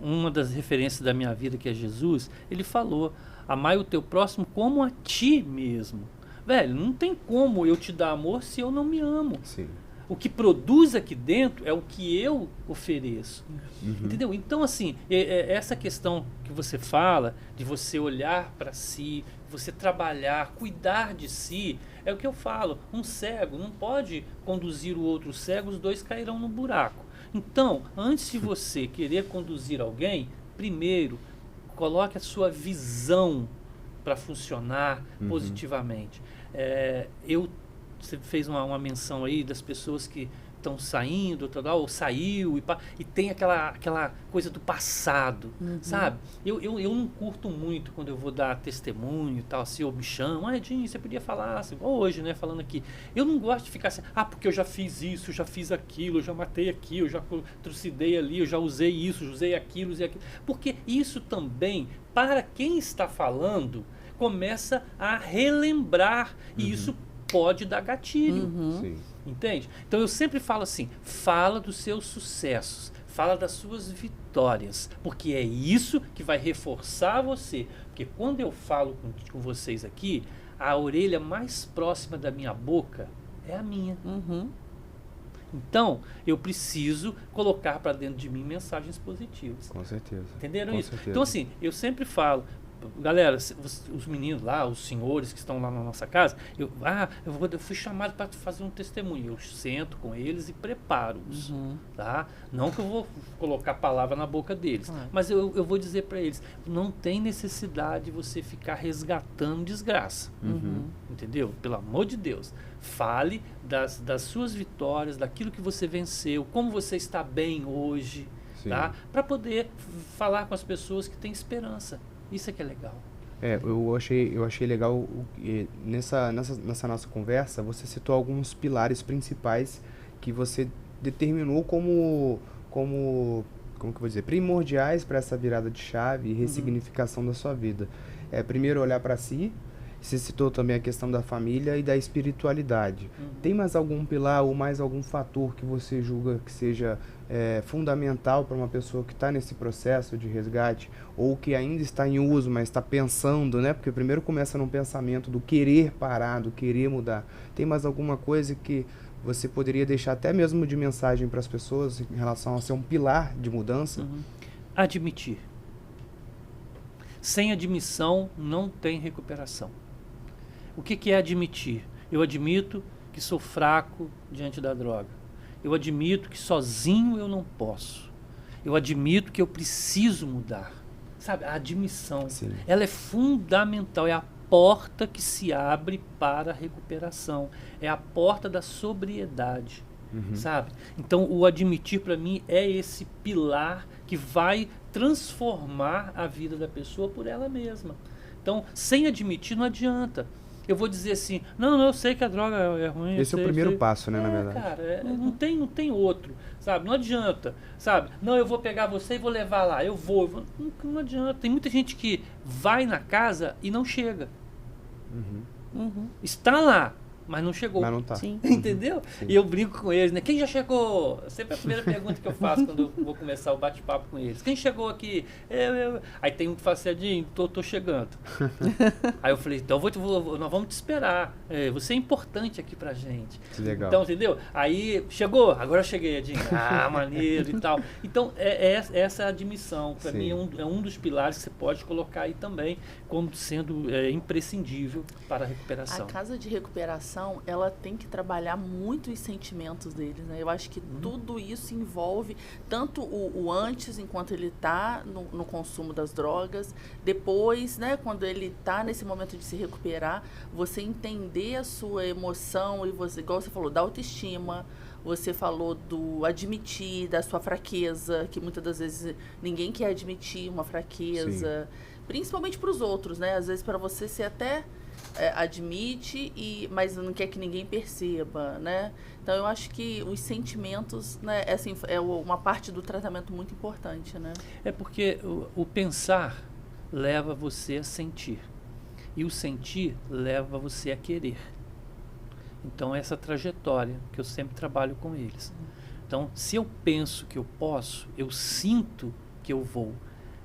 uma das referências da minha vida, que é Jesus, ele falou, amai o teu próximo como a ti mesmo. Velho, não tem como eu te dar amor se eu não me amo. Sim. O que produz aqui dentro é o que eu ofereço. Entendeu? Então, assim, essa questão que você fala, de você olhar para si, você trabalhar, cuidar de si, é o que eu falo. Um cego não pode conduzir o outro cego, os dois cairão no buraco. Então, antes de você querer conduzir alguém, primeiro, coloque a sua visão para funcionar positivamente. Eu você fez uma menção aí das pessoas que estão saindo, ou saiu, e tem aquela coisa do passado, sabe? Eu não curto muito quando eu vou dar testemunho e tal, assim, ou me chamam, Edinho, você podia falar, assim, hoje, né, falando aqui. Eu não gosto de ficar assim, porque eu já fiz isso, eu já fiz aquilo, eu já matei aqui, eu já trucidei ali, eu já usei isso, usei aquilo, porque isso também, para quem está falando, começa a relembrar, e isso pode dar gatilho. Sim. Entende? Então eu sempre falo assim, fala dos seus sucessos, fala das suas vitórias, porque é isso que vai reforçar você. Porque quando eu falo com vocês aqui, a orelha mais próxima da minha boca é a minha. Então, eu preciso colocar para dentro de mim mensagens positivas. Com certeza. Entenderam Com isso? certeza. Então, assim, eu sempre falo, galera, os meninos lá, os senhores que estão lá na nossa casa, eu fui chamado para fazer um testemunho. Eu sento com eles e preparo-os. Tá? Não que eu vou colocar a palavra na boca deles, mas eu vou dizer para eles, não tem necessidade de você ficar resgatando desgraça. Entendeu? Pelo amor de Deus. Fale das suas vitórias, daquilo que você venceu, como você está bem hoje, tá? Para poder falar com as pessoas que têm esperança. Isso é que é legal. Eu achei legal nessa nossa conversa, você citou alguns pilares principais que você determinou como que eu vou dizer, primordiais para essa virada de chave e ressignificação da sua vida. Primeiro, olhar para si. Você citou também a questão da família e da espiritualidade. Tem mais algum pilar ou mais algum fator que você julga que seja fundamental para uma pessoa que está nesse processo de resgate ou que ainda está em uso, mas está pensando, né? Porque primeiro começa num pensamento do querer parar, do querer mudar. Tem mais alguma coisa que você poderia deixar até mesmo de mensagem para as pessoas em relação a ser um pilar de mudança? Admitir. Sem admissão não tem recuperação. O que é admitir? Eu admito que sou fraco diante da droga. Eu admito que sozinho eu não posso. Eu admito que eu preciso mudar. Sabe, a admissão, ela é fundamental, é a porta que se abre para a recuperação. É a porta da sobriedade, sabe? Então, o admitir para mim é esse pilar que vai transformar a vida da pessoa por ela mesma. Então, sem admitir não adianta. Eu vou dizer assim, não, eu sei que a droga é ruim. Esse é o primeiro passo, né, na verdade. Cara, não tem outro, sabe? Não adianta, sabe? Não, eu vou pegar você e vou levar lá, eu vou. Não adianta. Tem muita gente que vai na casa e não chega. Está lá, mas não chegou. Mas não tá. Entendeu? Sim. E eu brinco com eles, né? Quem já chegou? Sempre é a primeira pergunta que eu faço quando eu vou começar o bate-papo com eles. Quem chegou aqui? Aí tem um que fala assim, Edinho, tô chegando. Aí eu falei, então nós vamos te esperar. Você é importante aqui pra gente. Que legal. Então, entendeu? Aí, chegou? Agora eu cheguei, Edinho. Maneiro e tal. Então, essa admissão, pra mim, é um dos pilares que você pode colocar aí também como sendo imprescindível para a recuperação. A casa de recuperação, ela tem que trabalhar muito os sentimentos deles, né? Eu acho que tudo isso envolve tanto o antes, enquanto ele está no consumo das drogas, depois, né, quando ele está nesse momento de se recuperar, você entender a sua emoção e você, igual você falou, da autoestima, você falou do admitir, da sua fraqueza, que muitas das vezes ninguém quer admitir uma fraqueza, principalmente para os outros, né? Às vezes para você ser até admite, mas não quer que ninguém perceba, né? Então eu acho que os sentimentos, né, assim, é uma parte do tratamento muito importante, né? É porque o pensar leva você a sentir e o sentir leva você a querer. Então essa trajetória que eu sempre trabalho com eles. Então se eu penso que eu posso, eu sinto que eu vou.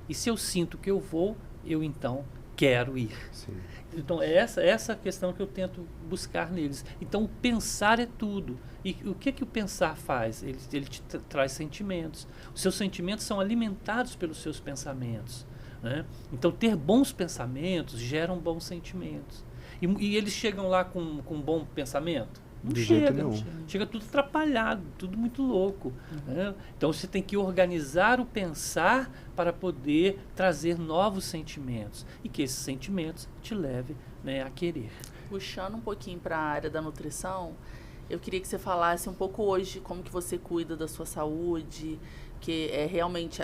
E se eu sinto que eu vou, eu então quero ir. Sim. Então é essa questão que eu tento buscar neles. Então o pensar é tudo. E o que o pensar faz? Ele te traz sentimentos. Os seus sentimentos são alimentados pelos seus pensamentos, né? Então ter bons pensamentos geram bons sentimentos. E eles chegam lá com um bom pensamento? Não De chega. jeito nenhum. Chega tudo atrapalhado, tudo muito louco. Né? Então você tem que organizar o pensar para poder trazer novos sentimentos. E que esses sentimentos te levem, né, a querer. puxando um pouquinho para a área da nutrição, eu queria que você falasse um pouco hoje como que você cuida da sua saúde, que é realmente,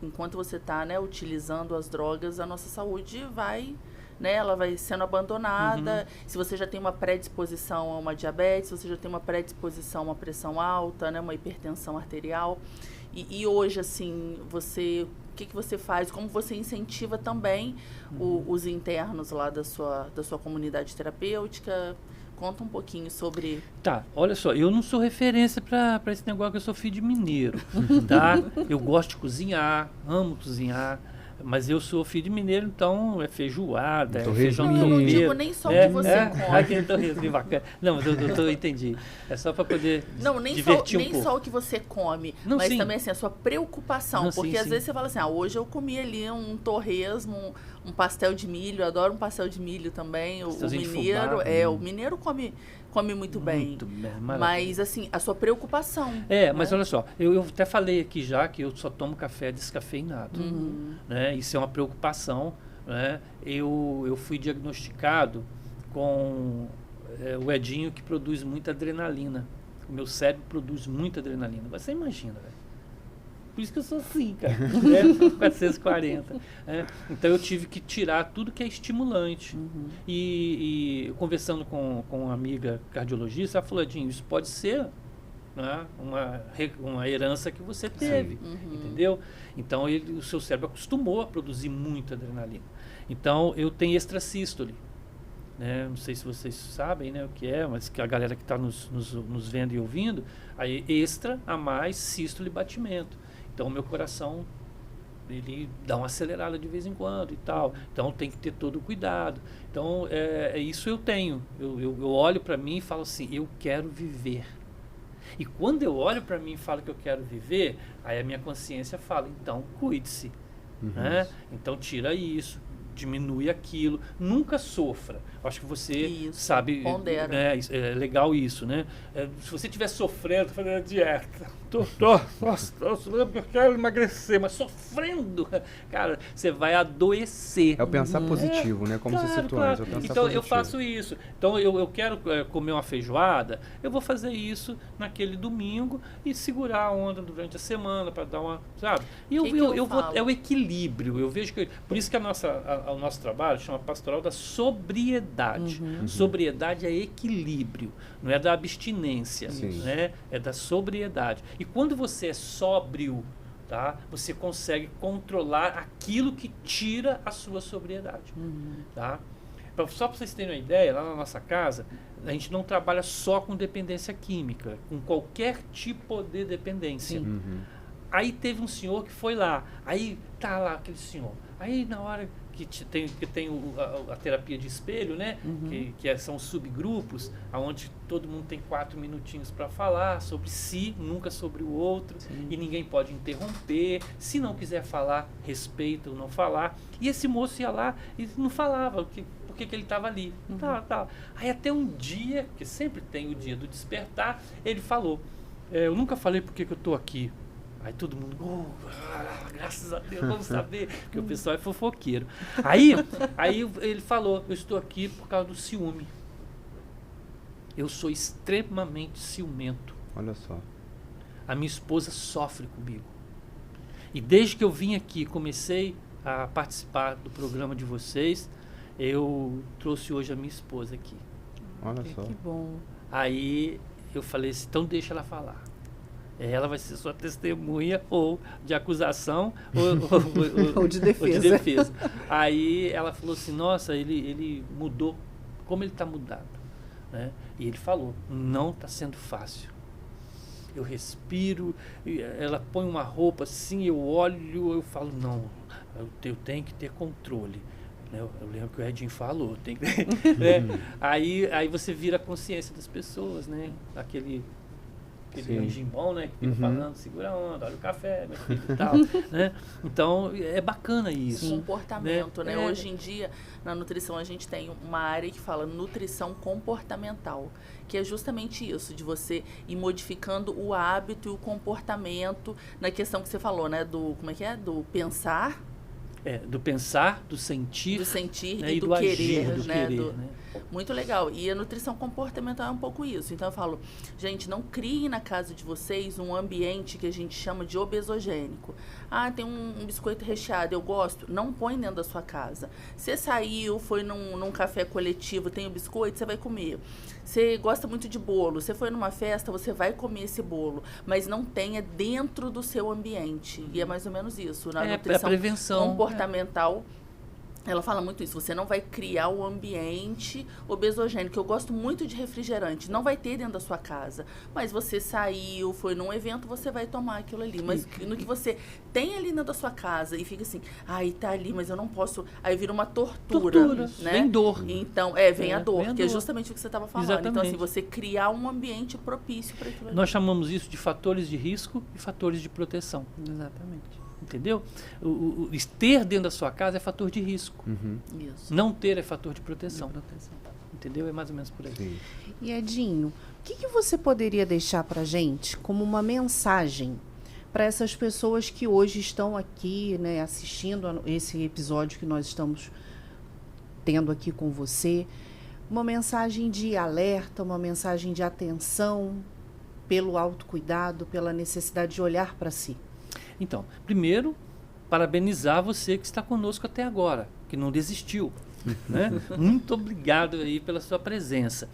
enquanto você está, né, utilizando as drogas, a nossa saúde vai, né, ela vai sendo abandonada. Se você já tem uma predisposição a uma diabetes, se você já tem uma predisposição a uma pressão alta, né, uma hipertensão arterial. E hoje, assim, o que você faz? Como você incentiva também os internos lá da sua comunidade terapêutica? Conta um pouquinho sobre... Tá, olha só, eu não sou referência para esse negócio, que eu sou filho de mineiro, tá? Eu gosto de cozinhar, amo cozinhar, mas eu sou filho de mineiro, então é feijoada, é feijão não, tropeiro. Eu não digo nem só o que você come. Aquele torresminho bacana. Não, mas eu entendi. É só para poder divertir um pouco. Nem só o que você come, não, mas sim. também assim, a sua preocupação. Não, porque sim, às sim. vezes você fala assim, hoje eu comi ali um torresmo, um pastel de milho, eu adoro um pastel de milho também. O mineiro, o mineiro come muito bem. Mas assim, a sua preocupação. Mas olha só, eu até falei aqui já que eu só tomo café descafeinado. Né? Isso é uma preocupação. Né? Eu fui diagnosticado com o Edinho, que produz muita adrenalina. O meu cérebro produz muita adrenalina. Você imagina, velho. Por isso que eu sou assim, cara. 440. Então eu tive que tirar tudo que é estimulante. E conversando com uma amiga cardiologista, ela falou, Edinho, isso pode ser, né, uma herança que você teve, entendeu? Então o seu cérebro acostumou a produzir muita adrenalina. Então eu tenho extrasístole. Né? Não sei se vocês sabem, né, o que é, mas que a galera que está nos vendo e ouvindo, aí extra a mais sístole e batimento. Então o meu coração, ele dá uma acelerada de vez em quando e tal. Então tem que ter todo o cuidado. Então isso eu tenho. Eu olho para mim e falo assim, eu quero viver. E quando eu olho para mim e falo que eu quero viver, aí a minha consciência fala, então cuide-se. Né? Então tira isso, diminui aquilo, nunca sofra. Acho que você sabe, né, é legal isso, né? Se você estiver sofrendo, fazendo dieta, nossa, eu quero emagrecer, mas sofrendo, cara, você vai adoecer. É o pensar positivo, né? Como você citou antes. Então eu faço isso. Então eu quero comer uma feijoada, eu vou fazer isso naquele domingo e segurar a onda durante a semana para dar uma, sabe? E é o equilíbrio. Eu vejo que por isso que o nosso trabalho chama Pastoral da Sobriedade. Sobriedade é equilíbrio, não é da abstinência, né? É da sobriedade. E quando você é sóbrio, tá? Você consegue controlar aquilo que tira a sua sobriedade. Tá? Só para vocês terem uma ideia, lá na nossa casa, a gente não trabalha só com dependência química, com qualquer tipo de dependência. Aí teve um senhor que foi lá, aí tá lá aquele senhor. Aí na hora que tem a terapia de espelho, né? Que são subgrupos, onde todo mundo tem 4 minutinhos para falar sobre si, nunca sobre o outro, e ninguém pode interromper. Se não quiser falar, respeita o não falar. E esse moço ia lá e não falava porque que ele estava ali. Tá. Aí até um dia, que sempre tem o dia do despertar, ele falou, eu nunca falei porque que eu estou aqui. Aí todo mundo, graças a Deus, vamos saber, porque o pessoal é fofoqueiro. Aí ele falou, eu estou aqui por causa do ciúme. Eu sou extremamente ciumento. Olha só. A minha esposa sofre comigo. E desde que eu vim aqui, comecei a participar do programa de vocês, eu trouxe hoje a minha esposa aqui. Olha só. Que bom. Aí eu falei assim, então deixa ela falar. Ela vai ser sua testemunha ou de acusação ou de defesa. Aí ela falou assim, nossa, ele mudou, como ele está mudado. Né? E ele falou, não está sendo fácil. Eu respiro, ela põe uma roupa assim, eu olho, eu falo, não, eu tenho que ter controle. Eu lembro que o Edinho falou, tem que né? Aí você vira a consciência das pessoas, né? Aquele anjinho bom, né? Que fica falando, segura a onda, olha o café, meu filho e tal. Né? Então, é bacana isso. Comportamento, né? Hoje em dia, na nutrição, a gente tem uma área que fala nutrição comportamental, que é justamente isso, de você ir modificando o hábito e o comportamento na questão que você falou, né? Do, como é que é? Do pensar, Do pensar, do sentir, né, e do do querer, agir, do né? querer, né? Muito legal. E a nutrição comportamental é um pouco isso. Então eu falo, gente, não criem na casa de vocês um ambiente que a gente chama de obesogênico. Ah, tem um biscoito recheado, eu gosto. Não põe dentro da sua casa. Você saiu, foi num café coletivo, tem o biscoito, você vai comer. Você gosta muito de bolo, você foi numa festa, você vai comer esse bolo, mas não tenha dentro do seu ambiente. E é mais ou menos isso. Na nutrição prevenção comportamental, ela fala muito isso. Você não vai criar um ambiente obesogênico. Eu gosto muito de refrigerante. Não vai ter dentro da sua casa. Mas você saiu, foi num evento, você vai tomar aquilo ali. Mas no que você tem ali dentro da sua casa e fica assim, ai, tá ali, mas eu não posso. Aí vira uma tortura. Né? Vem dor. Então, vem a dor, que é justamente o que você estava falando. Exatamente. Então, assim, você criar um ambiente propício para aquilo ali. Nós chamamos isso de fatores de risco e fatores de proteção. Exatamente. Entendeu? O ter dentro da sua casa é fator de risco. Isso. Não ter é fator de proteção. Entendeu? É mais ou menos por aí. Sim. E Edinho, o que você poderia deixar para gente como uma mensagem para essas pessoas que hoje estão aqui, né, assistindo a esse episódio que nós estamos tendo aqui com você? Uma mensagem de alerta, uma mensagem de atenção pelo autocuidado, pela necessidade de olhar para si. Então, primeiro, parabenizar você que está conosco até agora, que não desistiu. Né? Muito obrigado aí pela sua presença.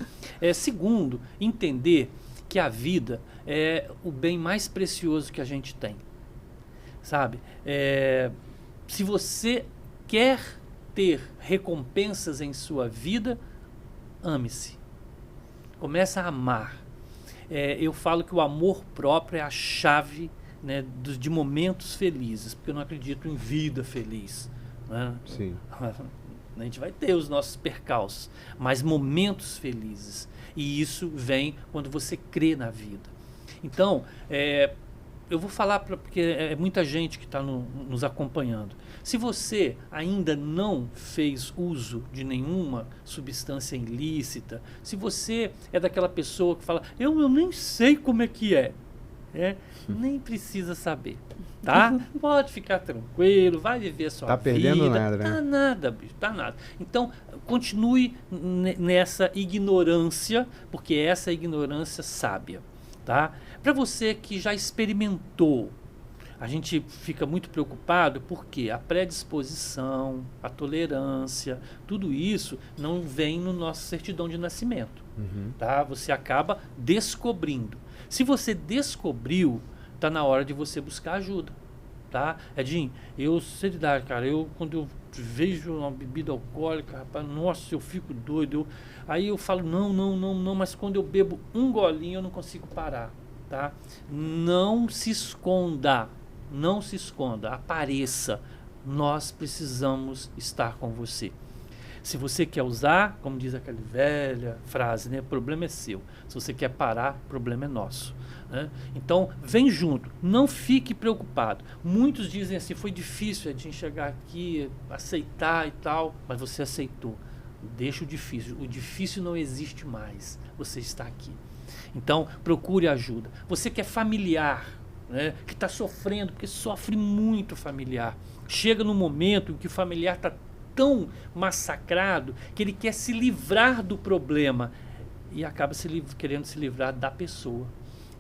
Segundo, entender que a vida é o bem mais precioso que a gente tem. Sabe? Se você quer ter recompensas em sua vida, ame-se. Começa a amar. Eu falo que o amor próprio é a chave, né, de momentos felizes, porque eu não acredito em vida feliz. Né? Sim. A gente vai ter os nossos percalços, mas momentos felizes. E isso vem quando você crê na vida. Então, eu vou falar, porque é muita gente que está nos acompanhando. Se você ainda não fez uso de nenhuma substância ilícita, se você é daquela pessoa que fala, eu nem sei como é que é. Nem precisa saber, tá? Pode ficar tranquilo, vai viver a sua vida. Tá perdendo nada, né? Tá nada, bicho, tá nada. Então, continue nessa ignorância, porque essa é a ignorância sábia, tá? Para você que já experimentou, a gente fica muito preocupado porque a predisposição, a tolerância, tudo isso não vem no nosso certidão de nascimento, tá? Você acaba descobrindo. Se você descobriu, tá na hora de você buscar ajuda, tá? Edinho, seriedade, cara, quando eu vejo uma bebida alcoólica, rapaz, nossa, eu fico doido. Aí eu falo, não, mas quando eu bebo um golinho eu não consigo parar, tá? Não se esconda, apareça. Nós precisamos estar com você. Se você quer usar, como diz aquela velha frase, né? O problema é seu. Se você quer parar, o problema é nosso. Né? Então, vem junto. Não fique preocupado. Muitos dizem assim, foi difícil de chegar aqui, aceitar e tal. Mas você aceitou. Deixa o difícil. O difícil não existe mais. Você está aqui. Então, procure ajuda. Você que é familiar, né? Que está sofrendo, porque sofre muito familiar. Chega no momento em que o familiar está tão massacrado que ele quer se livrar do problema e acaba querendo se livrar da pessoa.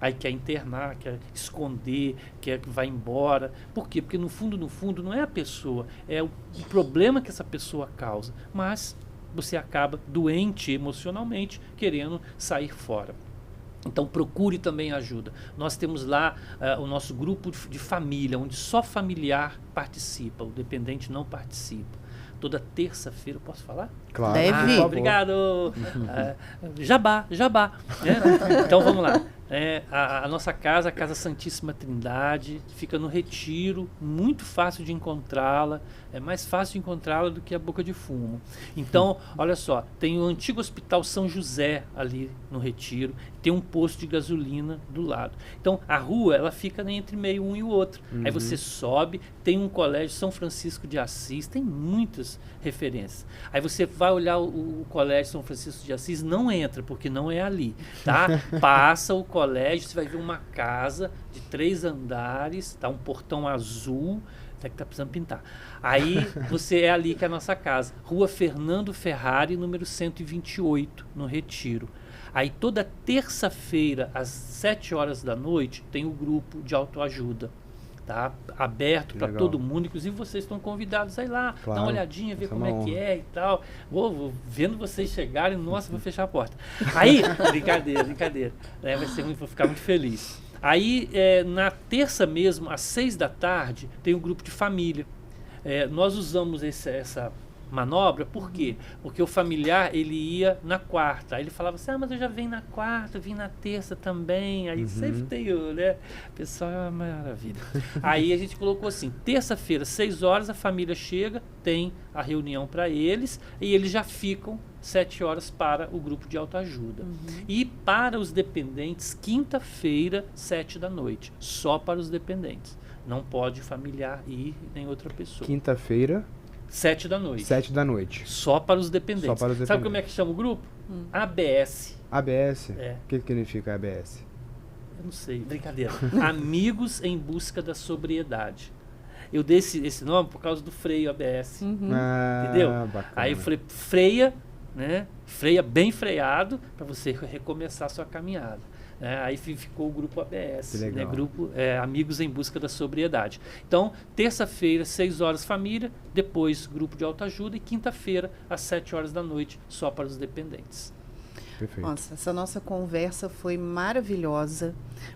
Aí quer internar, quer esconder, quer que vá embora. Por quê? Porque no fundo não é a pessoa, é o problema que essa pessoa causa. Mas você acaba doente emocionalmente, querendo sair fora. Então procure também ajuda. Nós temos lá o nosso grupo de família, onde só familiar participa, o dependente não participa. Toda terça-feira, posso falar? Claro. Deve. Obrigado. Jabá. Né? Então vamos lá. A nossa casa, a Casa Santíssima Trindade, fica no Retiro, muito fácil de encontrá-la, é mais fácil de encontrá-la do que a Boca de Fumo. Então, olha só, tem o antigo Hospital São José ali no Retiro, tem um posto de gasolina do lado. Então, a rua, ela fica entre meio um e o outro. Aí você sobe, tem um colégio São Francisco de Assis, tem muitas referências. Aí você vai olhar o colégio São Francisco de Assis, não entra, porque não é ali, tá? Passa o colégio, você vai ver uma casa de 3 andares, tá? Um portão azul, até que tá precisando pintar. Aí você é ali que é a nossa casa. Rua Fernando Ferrari, número 128, no Retiro. Aí toda terça-feira, às 7 horas da noite, tem o grupo de autoajuda. Tá? Aberto para todo mundo, inclusive vocês estão convidados a ir lá, dar uma olhadinha, ver como é que é e tal. Vou vendo vocês chegarem, nossa, vou fechar a porta. Aí, brincadeira, vai ser muito, vou ficar muito feliz. Aí, na terça mesmo, às 6 da tarde, tem um grupo de família. Nós usamos essa manobra, por quê? Porque o familiar, ele ia na quarta, aí ele falava assim, mas eu já venho na quarta, vim na terça também, aí sempre tem o, né? Pessoal, é uma maravilha. Aí a gente colocou assim, terça-feira, 6 horas, a família chega, tem a reunião para eles, e eles já ficam 7 horas para o grupo de autoajuda. E para os dependentes, quinta-feira, 7 da noite, só para os dependentes. Não pode familiar ir nem outra pessoa. Quinta-feira, 7 da noite. 7 da noite. Só para os dependentes. Só para os dependentes. Sabe como é que chama o grupo? ABS. ABS? É. O que significa ABS? Eu não sei, brincadeira. Amigos em Busca da Sobriedade. Eu dei esse nome por causa do freio ABS. Entendeu? Bacana. Aí eu falei, freia, né? Freia bem freado para você recomeçar a sua caminhada. Aí ficou o grupo ABS, né? Grupo Amigos em Busca da Sobriedade. Então, terça-feira, 6 horas família, depois grupo de autoajuda e quinta-feira, às 7 horas da noite, só para os dependentes. Perfeito. Nossa, essa nossa conversa foi maravilhosa,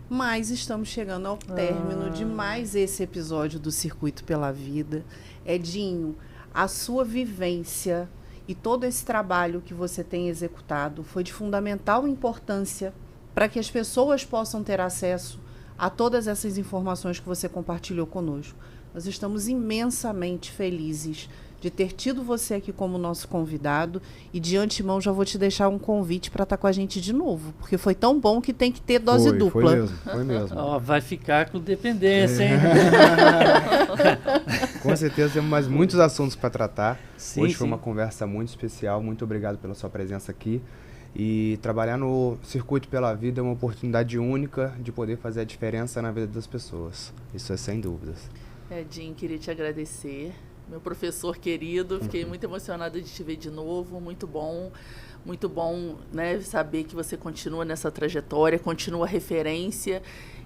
mas estamos chegando ao término de mais esse episódio do Circuito pela Vida. Edinho, a sua vivência e todo esse trabalho que você tem executado foi de fundamental importância para que as pessoas possam ter acesso a todas essas informações que você compartilhou conosco. Nós estamos imensamente felizes de ter tido você aqui como nosso convidado e de antemão já vou te deixar um convite para estar com a gente de novo, porque foi tão bom que tem que ter dose dupla. Foi mesmo. Vai ficar com dependência, hein? Com certeza temos mais muitos assuntos para tratar. Hoje foi sim. uma conversa muito especial. Muito obrigado pela sua presença aqui. E trabalhar no Circuito pela Vida é uma oportunidade única de poder fazer a diferença na vida das pessoas. Isso é sem dúvidas. Edinho, queria te agradecer. Meu professor querido, fiquei muito emocionada de te ver de novo. Muito bom, né, saber que você continua nessa trajetória, continua referência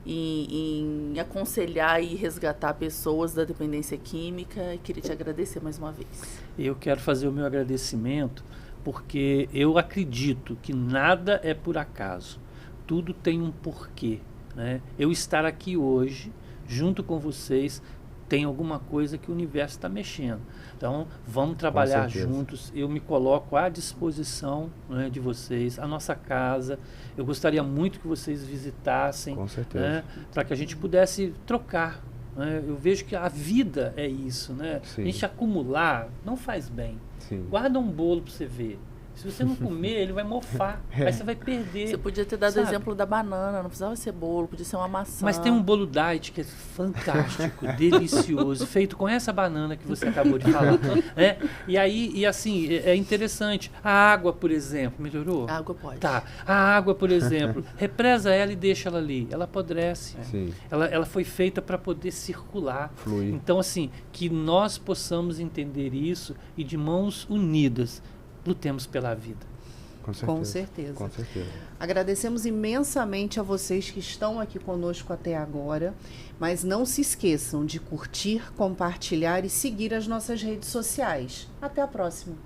em aconselhar e resgatar pessoas da dependência química. E queria te agradecer mais uma vez. Eu quero fazer o meu agradecimento porque eu acredito que nada é por acaso. Tudo tem um porquê, né? Eu estar aqui hoje, junto com vocês, tem alguma coisa que o universo está mexendo. Então, vamos trabalhar juntos. Eu me coloco à disposição, né, de vocês, a nossa casa. Eu gostaria muito que vocês visitassem, Com certeza. né, para que a gente pudesse trocar. Né? Eu vejo que a vida é isso, né? Sim. A gente acumular não faz bem. Sim. Guarda um bolo para você ver. Se você não comer, ele vai mofar. Aí você vai perder. Você podia ter dado o sabe? exemplo da banana, não precisava ser bolo, podia ser uma maçã. Mas tem um bolo diet que é fantástico, delicioso, feito com essa banana que você acabou de falar. Né? E aí, e assim, é interessante. A água, por exemplo, melhorou? A água pode. Tá. A água, por exemplo, represa ela e deixa ela ali. Ela apodrece. Sim. Ela foi feita para poder circular. Fluir. Então, assim, que nós possamos entender isso e de mãos unidas lutemos pela vida. Com certeza. Com certeza. Agradecemos imensamente a vocês que estão aqui conosco até agora, mas não se esqueçam de curtir, compartilhar e seguir as nossas redes sociais. Até a próxima.